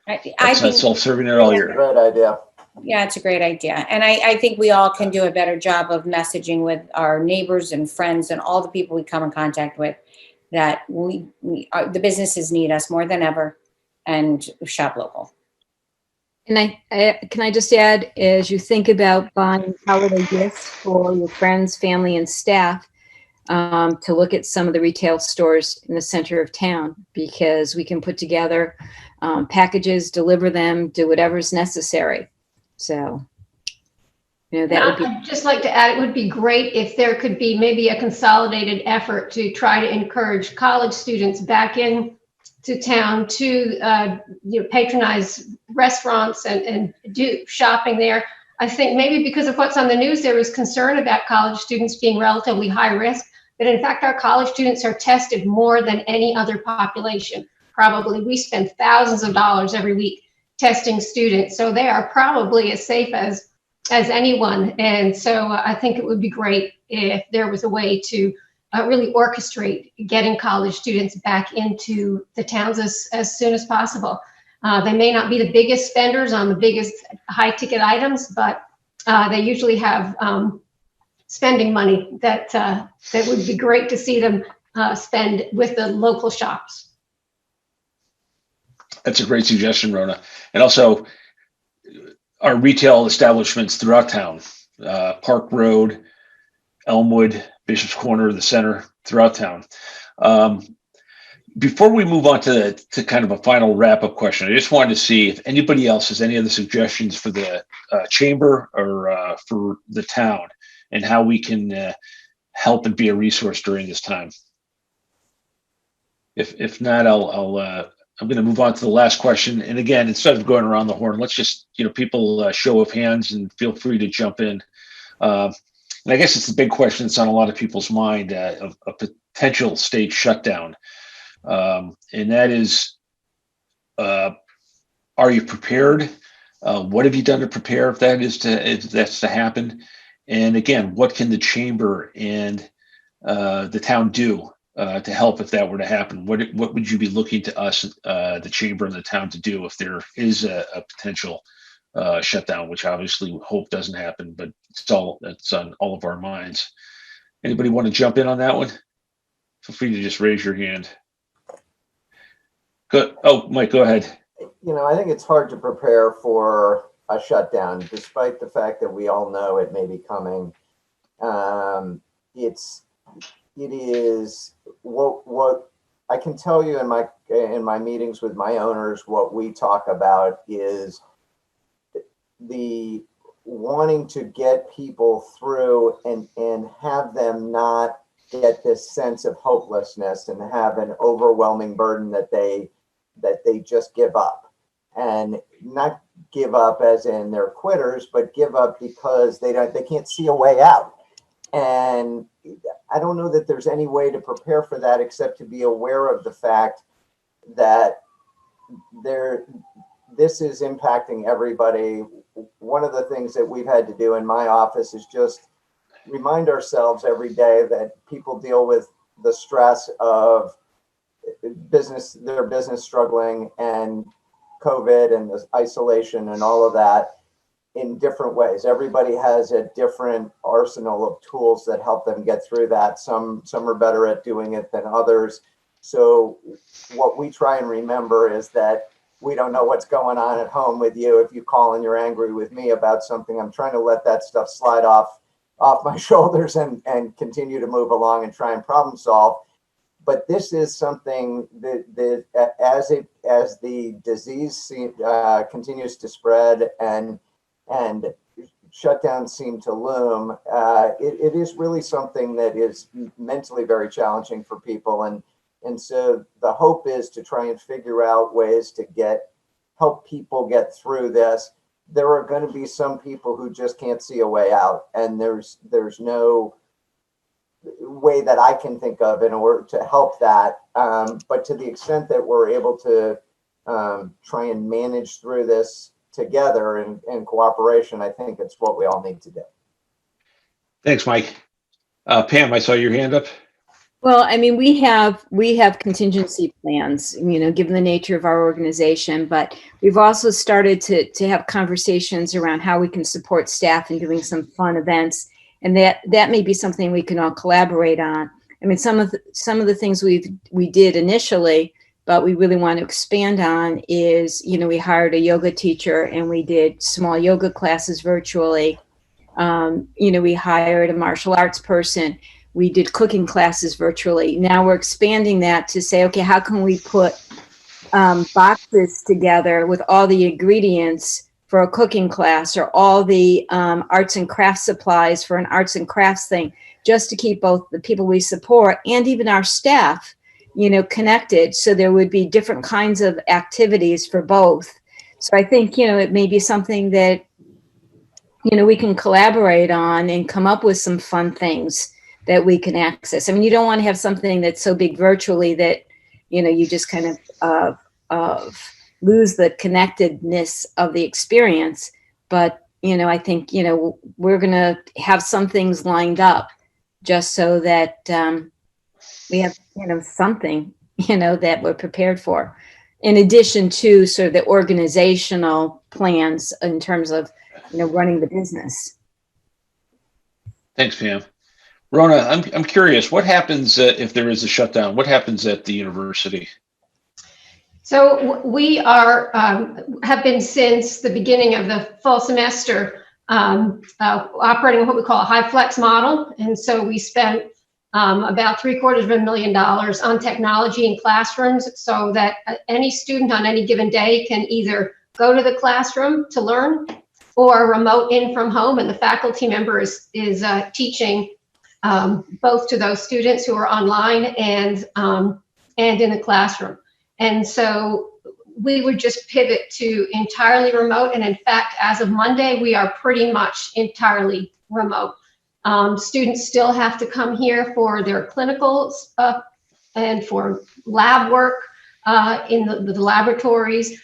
I That's think self-serving at all. You're Great idea. Yeah, it's a great idea. And I think we all can do a better job of messaging with our neighbors and friends and all the people we come in contact with, that the businesses need us more than ever, and shop local. And can I just add, as you think about buying holiday gifts for your friends, family, and staff, to look at some of the retail stores in the center of town, because we can put together packages, deliver them, do whatever's necessary. So, you know, that would be. I'd just like to add, it would be great if there could be maybe a consolidated effort to try to encourage college students back in to town to you know, patronize restaurants and do shopping there. I think maybe because of what's on the news, there is concern about college students being relatively high risk, but in fact, our college students are tested more than any other population. Probably we spend thousands of dollars every week testing students, so they are probably as safe as anyone. And so I think it would be great if there was a way to really orchestrate getting college students back into the towns as soon as possible. They may not be the biggest spenders on the biggest high ticket items, but they usually have spending money that would be great to see them spend with the local shops. That's a great suggestion, Rona. And also our retail establishments throughout town, Park Road, Elmwood, Bishop's Corner, the center, throughout town. Before we move on to kind of a final wrap-up question, I just wanted to see if anybody else has any other suggestions for the chamber or for the town, and how we can help and be a resource during this time. If not, I'm going to move on to the last question. And again, instead of going around the horn, let's just, you know, people show of hands and feel free to jump in. And I guess it's the big question that's on a lot of people's mind of a potential state shutdown. And that is, are you prepared? What have you done to prepare if that's to happen? And again, what can the chamber and the town do to help if that were to happen? What would you be looking to us, the chamber and the town, to do if there is a potential shutdown, which obviously we hope doesn't happen, but it's on all of our minds. Anybody want to jump in on that one? Feel free to just raise your hand. Good. Oh, Mike, go ahead. You know, I think it's hard to prepare for a shutdown, despite the fact that we all know it may be coming. It is what I can tell you in my meetings with my owners. What we talk about is the wanting to get people through and have them not get this sense of hopelessness and have an overwhelming burden that they just give up, and not give up as in they're quitters, but give up because they can't see a way out. And I don't know that there's any way to prepare for that except to be aware of the fact that this is impacting everybody. One of the things that we've had to do in my office is just remind ourselves every day that people deal with the stress of their business struggling, and COVID and the isolation and all of that in different ways. Everybody has a different arsenal of tools that help them get through that. Some are better at doing it than others. So what we try and remember is that we don't know what's going on at home with you. If you call and you're angry with me about something, I'm trying to let that stuff slide off my shoulders and continue to move along and try and problem solve. But this is something that as the disease continues to spread and shutdowns seem to loom, it is really something that is mentally very challenging for people. And so the hope is to try and figure out ways to help people get through this. There are going to be some people who just can't see a way out, and there's no way that I can think of in order to help that. But to the extent that we're able to try and manage through this together in cooperation, I think it's what we all need to do. Thanks, Mike. Pam, I saw your hand up. Well, I mean, we have contingency plans, given the nature of our organization, but we've also started to have conversations around how we can support staff in doing some fun events, and that may be something we can all collaborate on. I mean, some of the things we did initially, but we really want to expand on is, we hired a yoga teacher and we did small yoga classes virtually. We hired a martial arts person. We did cooking classes virtually. Now we're expanding that to say, okay, how can we put boxes together with all the ingredients for a cooking class, or all the arts and crafts supplies for an arts and crafts thing, just to keep both the people we support and even our staff, connected. So there would be different kinds of activities for both. So I think, it may be something that, we can collaborate on and come up with some fun things that we can access. I mean, you don't want to have something that's so big virtually that, you just kind of lose the connectedness of the experience. But, I think, we're going to have some things lined up just so that we have, something, that we're prepared for, in addition to sort of the organizational plans in terms of, running the business. Thanks, Pam. Rona, I'm curious, what happens if there is a shutdown? What happens at the university? So we have been since the beginning of the fall semester operating what we call a high flex model. And so we spent about $750,000 on technology in classrooms so that any student on any given day can either go to the classroom to learn or remote in from home. And the faculty member is teaching both to those students who are online and in the classroom. And so we would just pivot to entirely remote. And in fact, as of Monday, we are pretty much entirely remote. Students still have to come here for their clinicals and for lab work in the laboratories.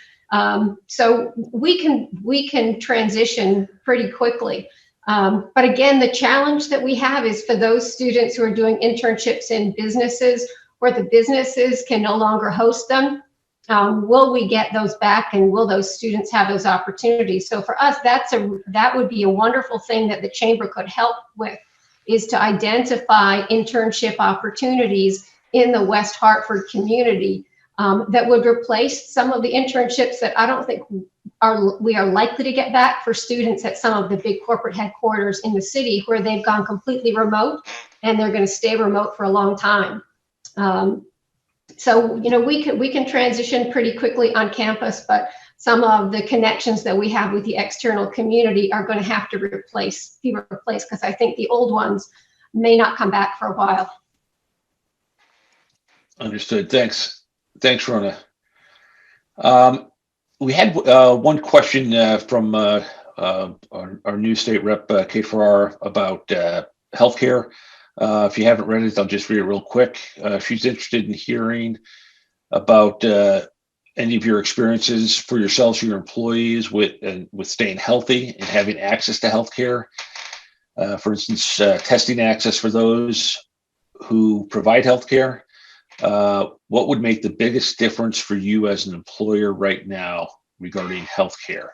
So we can transition pretty quickly. But again, the challenge that we have is for those students who are doing internships in businesses where the businesses can no longer host them. Will we get those back, and will those students have those opportunities? So for us, that would be a wonderful thing that the chamber could help with, is to identify internship opportunities in the West Hartford community that would replace some of the internships that I don't think we are likely to get back for students at some of the big corporate headquarters in the city, where they've gone completely remote and they're going to stay remote for a long time. So, we can transition pretty quickly on campus, but some of the connections that we have with the external community are going to have to be replaced, because I think the old ones may not come back for a while. Understood. Thanks, Rona. We had one question from our new state rep, Kate Farrar, about healthcare. If you haven't read it, I'll just read it real quick. She's interested in hearing about any of your experiences for yourselves or your employees with staying healthy and having access to healthcare. For instance, testing access for those who provide healthcare, what would make the biggest difference for you as an employer right now regarding healthcare?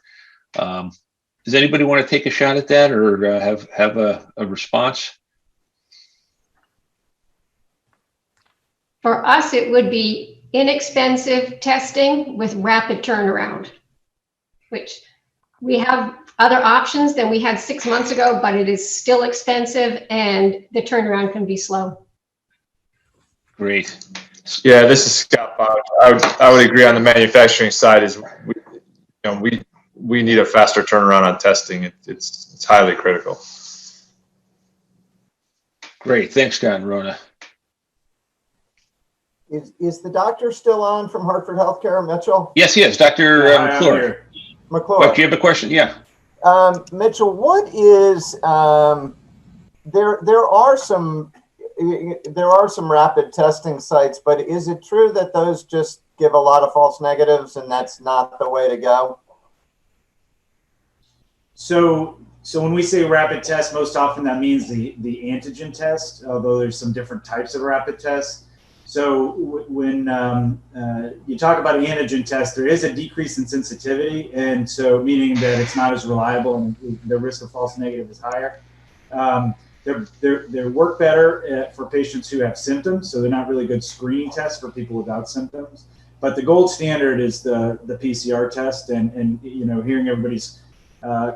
Does anybody want to take a shot at that, or have a response? For us, it would be inexpensive testing with rapid turnaround, which we have other options than we had 6 months ago, but it is still expensive and the turnaround can be slow. Great. Yeah, this is Scott Bausch. I would agree on the manufacturing side is we need a faster turnaround on testing. It's highly critical. Great. Thanks, Scott and Rona. Is the doctor still on from Hartford Healthcare, Mitchell? Yes, he is. Dr. McClure. McClure. Do you have a question? Yeah. Mitchell, what is there are some rapid testing sites, but is it true that those just give a lot of false negatives and that's not the way to go? So when we say rapid test, most often that means the antigen test, although there's some different types of rapid tests. So when you talk about an antigen test, there is a decrease in sensitivity, and so meaning that it's not as reliable and the risk of false negative is higher. They work better for patients who have symptoms, so they're not really good screening tests for people without symptoms. But the gold standard is the PCR test, and hearing everybody's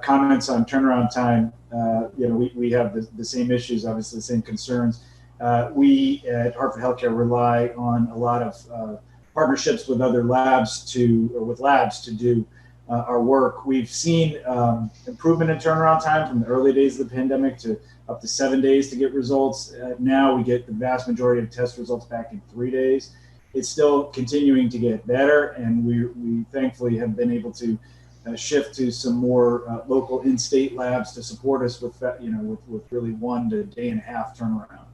comments on turnaround time, we have the same issues, obviously the same concerns. We at Hartford Healthcare rely on a lot of partnerships with other labs to do our work. We've seen improvement in turnaround time from the early days of the pandemic to up to 7 days to get results. Now we get the vast majority of test results back in 3 days. It's still continuing to get better, and we thankfully have been able to shift to some more local in-state labs to support us with really 1 to day and a half turnaround.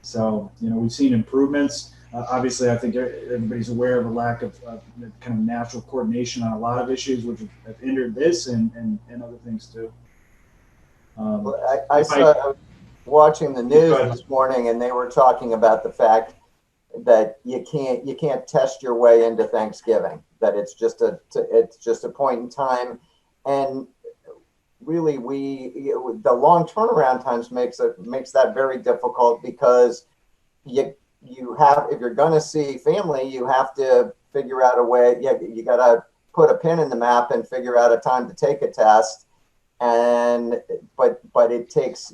So, we've seen improvements. Obviously, I think everybody's aware of a lack of kind of natural coordination on a lot of issues, which have hindered this and other things too. I saw watching the news this morning, and they were talking about the fact that you can't test your way into Thanksgiving. That it's just a point in time, and really the long turnaround times makes that very difficult, because you have, if you're going to see family, you have to figure out a way. You got to put a pin in the map and figure out a time to take a test. But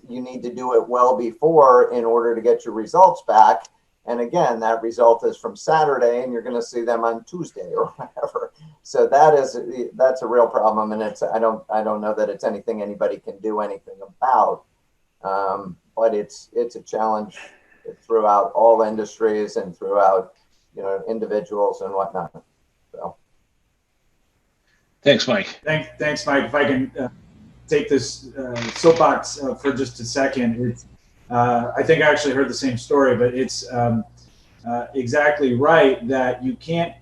you need to do it well before in order to get your results back. And again, that result is from Saturday, and you're going to see them on Tuesday or whatever. So that's a real problem, and I don't know that it's anything anybody can do anything about. But it's a challenge throughout all industries and throughout individuals and whatnot. So. Thanks, Mike. Thanks, Mike. If I can take this soapbox for just a second. I think I actually heard the same story, but it's exactly right that you can't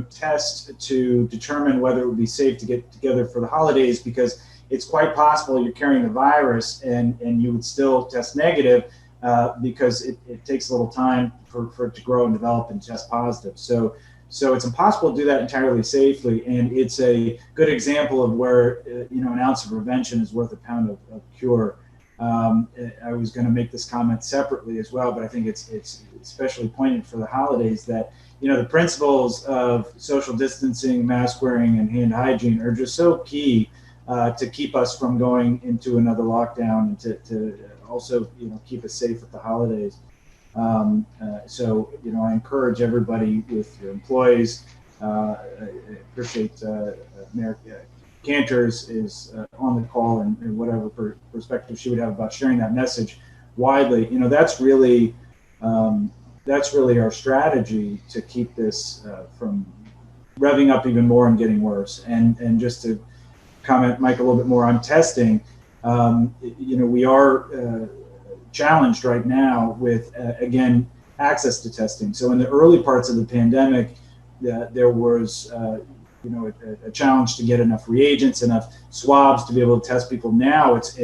test to determine whether it would be safe to get together for the holidays, because it's quite possible you're carrying the virus and you would still test negative because it takes a little time for it to grow and develop and test positive. So it's impossible to do that entirely safely, and it's a good example of where an ounce of prevention is worth a pound of cure. I was going to make this comment separately as well, but I think it's especially poignant for the holidays that the principles of social distancing, mask wearing, and hand hygiene are just so key to keep us from going into another lockdown, and to also keep us safe at the holidays. So I encourage everybody with your employees. I appreciate Mayor Cantor is on the call, and whatever perspective she would have about sharing that message widely. That's really our strategy to keep this from revving up even more and getting worse. And just to comment, Mike, a little bit more on testing, we are challenged right now with again access to testing. So in the early parts of the pandemic, there was a challenge to get enough reagents, enough swabs to be able to test people. Now it's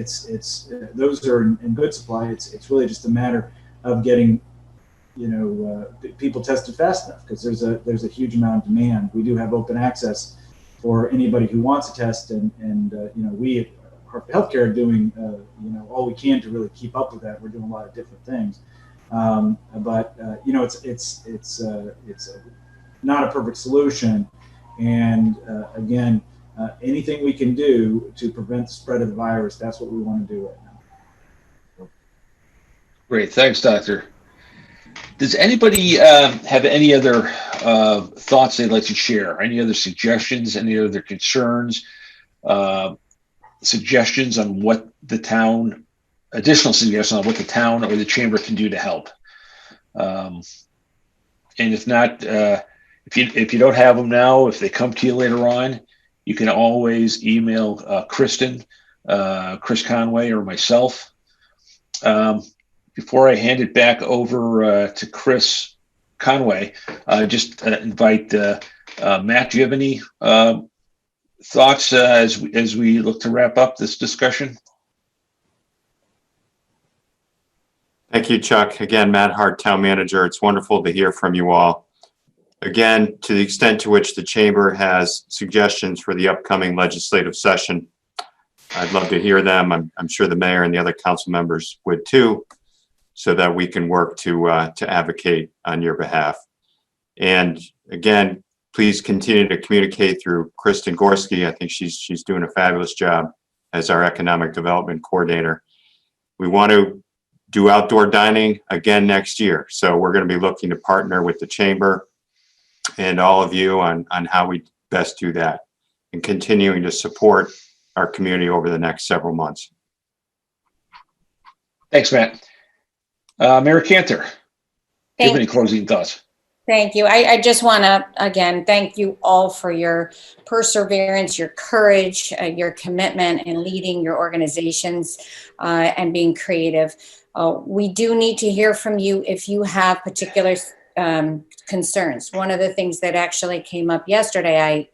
those are in good supply. It's really just a matter of getting people tested fast enough, because there's a huge amount of demand. We do have open access for anybody who wants to test, and we at Hartford Healthcare are doing all we can to really keep up with that. We're doing a lot of different things, but it's not a perfect solution, and again, anything we can do to prevent the spread of the virus, that's what we want to do right now. Great, thanks, Doctor. Does anybody have any other thoughts they'd like to share? Any other suggestions? Any other concerns? Suggestions on what the town, additional suggestions on what the town or the chamber can do to help? And if not, if you don't have them now, if they come to you later on, you can always email Kristen, Chris Conway, or myself. Before I hand it back over to Chris Conway, just invite Matt. Do you have any thoughts as we look to wrap up this discussion? Thank you, Chuck. Again, Matt Hart, Town Manager. It's wonderful to hear from you all. Again, to the extent to which the Chamber has suggestions for the upcoming legislative session, I'd love to hear them. I'm sure the mayor and the other council members would too, so that we can work to advocate on your behalf. And again, please continue to communicate through Kristen Gorski. I think she's doing a fabulous job as our economic development coordinator. We want to do outdoor dining again next year, so we're going to be looking to partner with the Chamber and all of you on how we best do that, and continuing to support our community over the next several months. Thanks, Matt. Mayor Cantor, do you have any closing thoughts? Thank you. I just want to, again, thank you all for your perseverance, your courage, your commitment in leading your organizations and being creative. We do need to hear from you if you have particular concerns. One of the things that actually came up yesterday,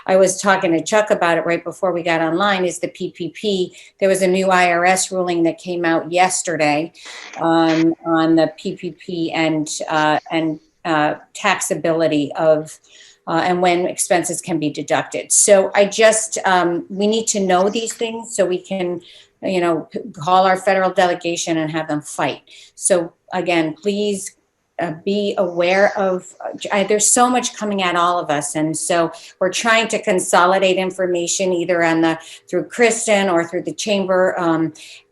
I was talking to Chuck about it right before we got online, is the PPP. There was a new IRS ruling that came out yesterday on the PPP and taxability of and when expenses can be deducted. So I just, we need to know these things so we can, call our federal delegation and have them fight. So again, please be aware of, there's so much coming at all of us. And so we're trying to consolidate information either through Kristen or through the Chamber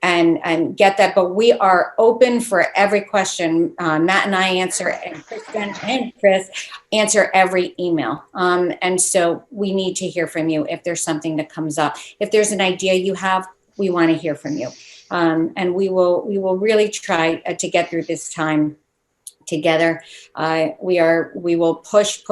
and get that. But we are open for every question. Matt and I answer, and Kristen and Chris answer every email. And so we need to hear from you if there's something that comes up. If there's an idea you have, we want to hear from you. And we will really try to get through this time together. We will push,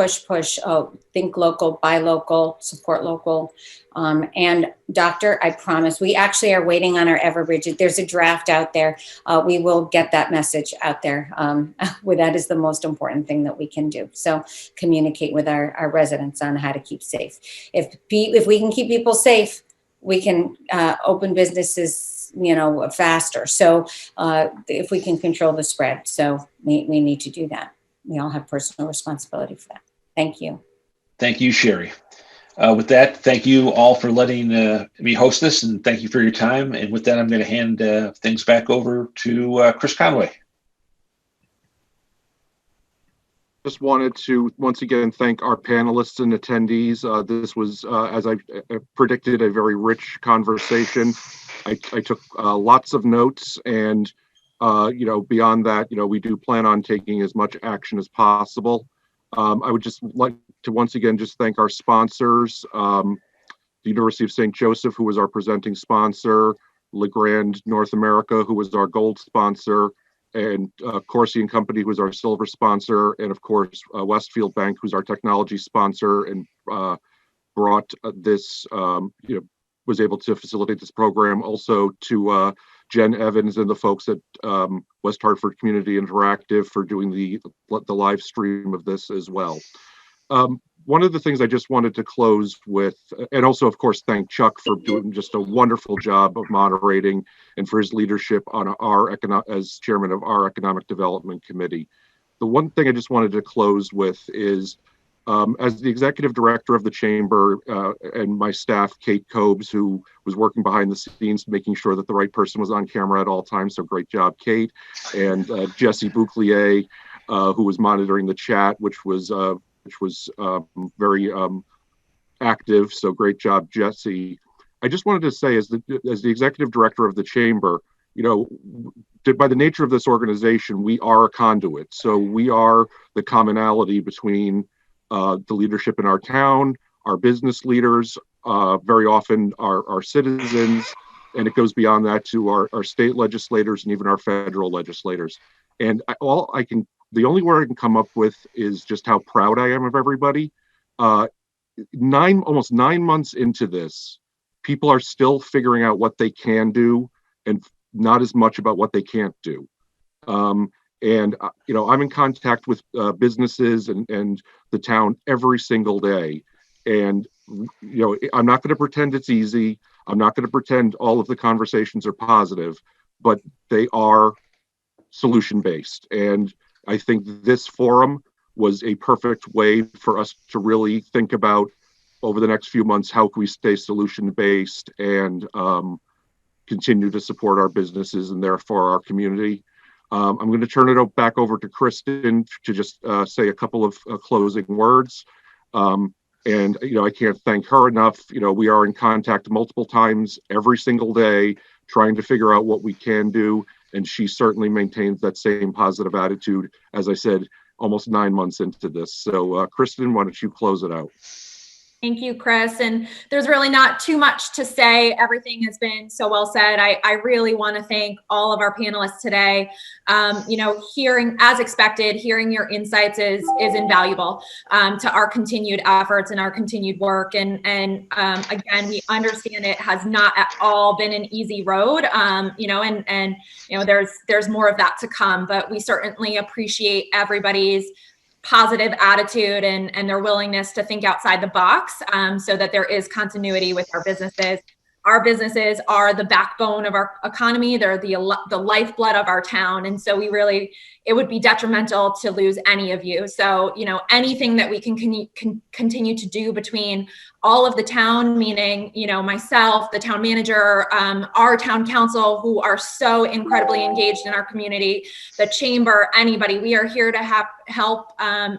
think local, buy local, support local. And Doctor, I promise, we actually are waiting on our Everbridge. There's a draft out there. We will get that message out there. That is the most important thing that we can do. So communicate with our residents on how to keep safe. If we can keep people safe, we can open businesses faster. So if we can control the spread, so we need to do that. We all have personal responsibility for that. Thank you. Thank you, Sherry. With that, thank you all for letting me host this, and thank you for your time. And with that, I'm going to hand things back over to Chris Conway. Just wanted to once again thank our panelists and attendees. This was, as I predicted, a very rich conversation. I took lots of notes, and beyond that, we do plan on taking as much action as possible. I would just like to once again just thank our sponsors, the University of St. Joseph, who was our presenting sponsor, LeGrand North America, who was our gold sponsor, and Corsi and Company, who was our silver sponsor, and of course Westfield Bank, who's our technology sponsor, and brought this, was able to facilitate this program. Also to Jen Evans and the folks at West Hartford Community Interactive for doing the live stream of this as well. one of the things I just wanted to close with, and also, of course, thank Chuck for doing just a wonderful job of moderating and for his leadership on as chairman of our Economic Development Committee. The one thing I just wanted to close with is, as the executive director of the chamber and my staff, Kate Cobes, who was working behind the scenes, making sure that the right person was on camera at all times. So great job, Kate. And Jesse Bouclier, who was monitoring the chat, which was very active. So great job, Jesse. I just wanted to say, as the executive director of the chamber, you know, by the nature of this organization, we are a conduit. So we are the commonality between the leadership in our town, our business leaders, very often our citizens, and it goes beyond that to our state legislators and even our federal legislators. And the only word I can come up with is just how proud I am of everybody. Almost 9 months into this, people are still figuring out what they can do and not as much about what they can't do. And you know, I'm in contact with businesses and the town every single day. And you know, I'm not going to pretend it's easy. I'm not going to pretend all of the conversations are positive, but they are solution-based. And I think this forum was a perfect way for us to really think about over the next few months, how can we stay solution-based and continue to support our businesses and therefore our community. I'm going to turn it back over to Kristen to just say a couple of closing words. And, you know, I can't thank her enough. You know, we are in contact multiple times every single day, trying to figure out what we can do. And she certainly maintains that same positive attitude, as I said, almost 9 months into this. So Kristen, why don't you close it out? Thank you, Chris. And there's really not too much to say. Everything has been so well said. I really want to thank all of our panelists today. You know, as expected, hearing your insights is invaluable to our continued efforts and our continued work. And again, we understand it has not at all been an easy road. You know, and you know, there's more of that to come. But we certainly appreciate everybody's positive attitude and their willingness to think outside the box so that there is continuity with our businesses. Our businesses are the backbone of our economy. They're the lifeblood of our town. And so it would be detrimental to lose any of you. So, you know, anything that we can continue to do between all of the town, meaning, you know, myself, the town manager, our town council, who are so incredibly engaged in our community, the chamber, anybody, we are here to help,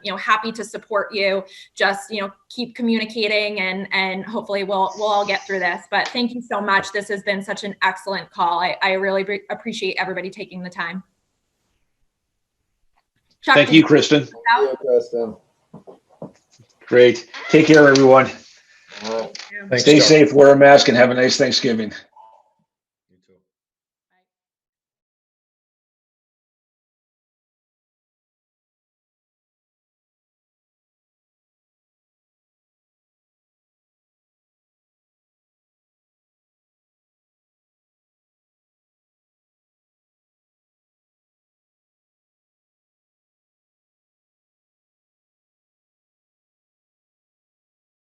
you know, happy to support you. Just, you know, keep communicating and hopefully we'll all get through this. But thank you so much. This has been such an excellent call. I really appreciate everybody taking the time. Chuck, thank you, Kristen. Thank you, Kristen. Great. Take care, everyone. All right. Stay safe, wear a mask, and have a nice Thanksgiving.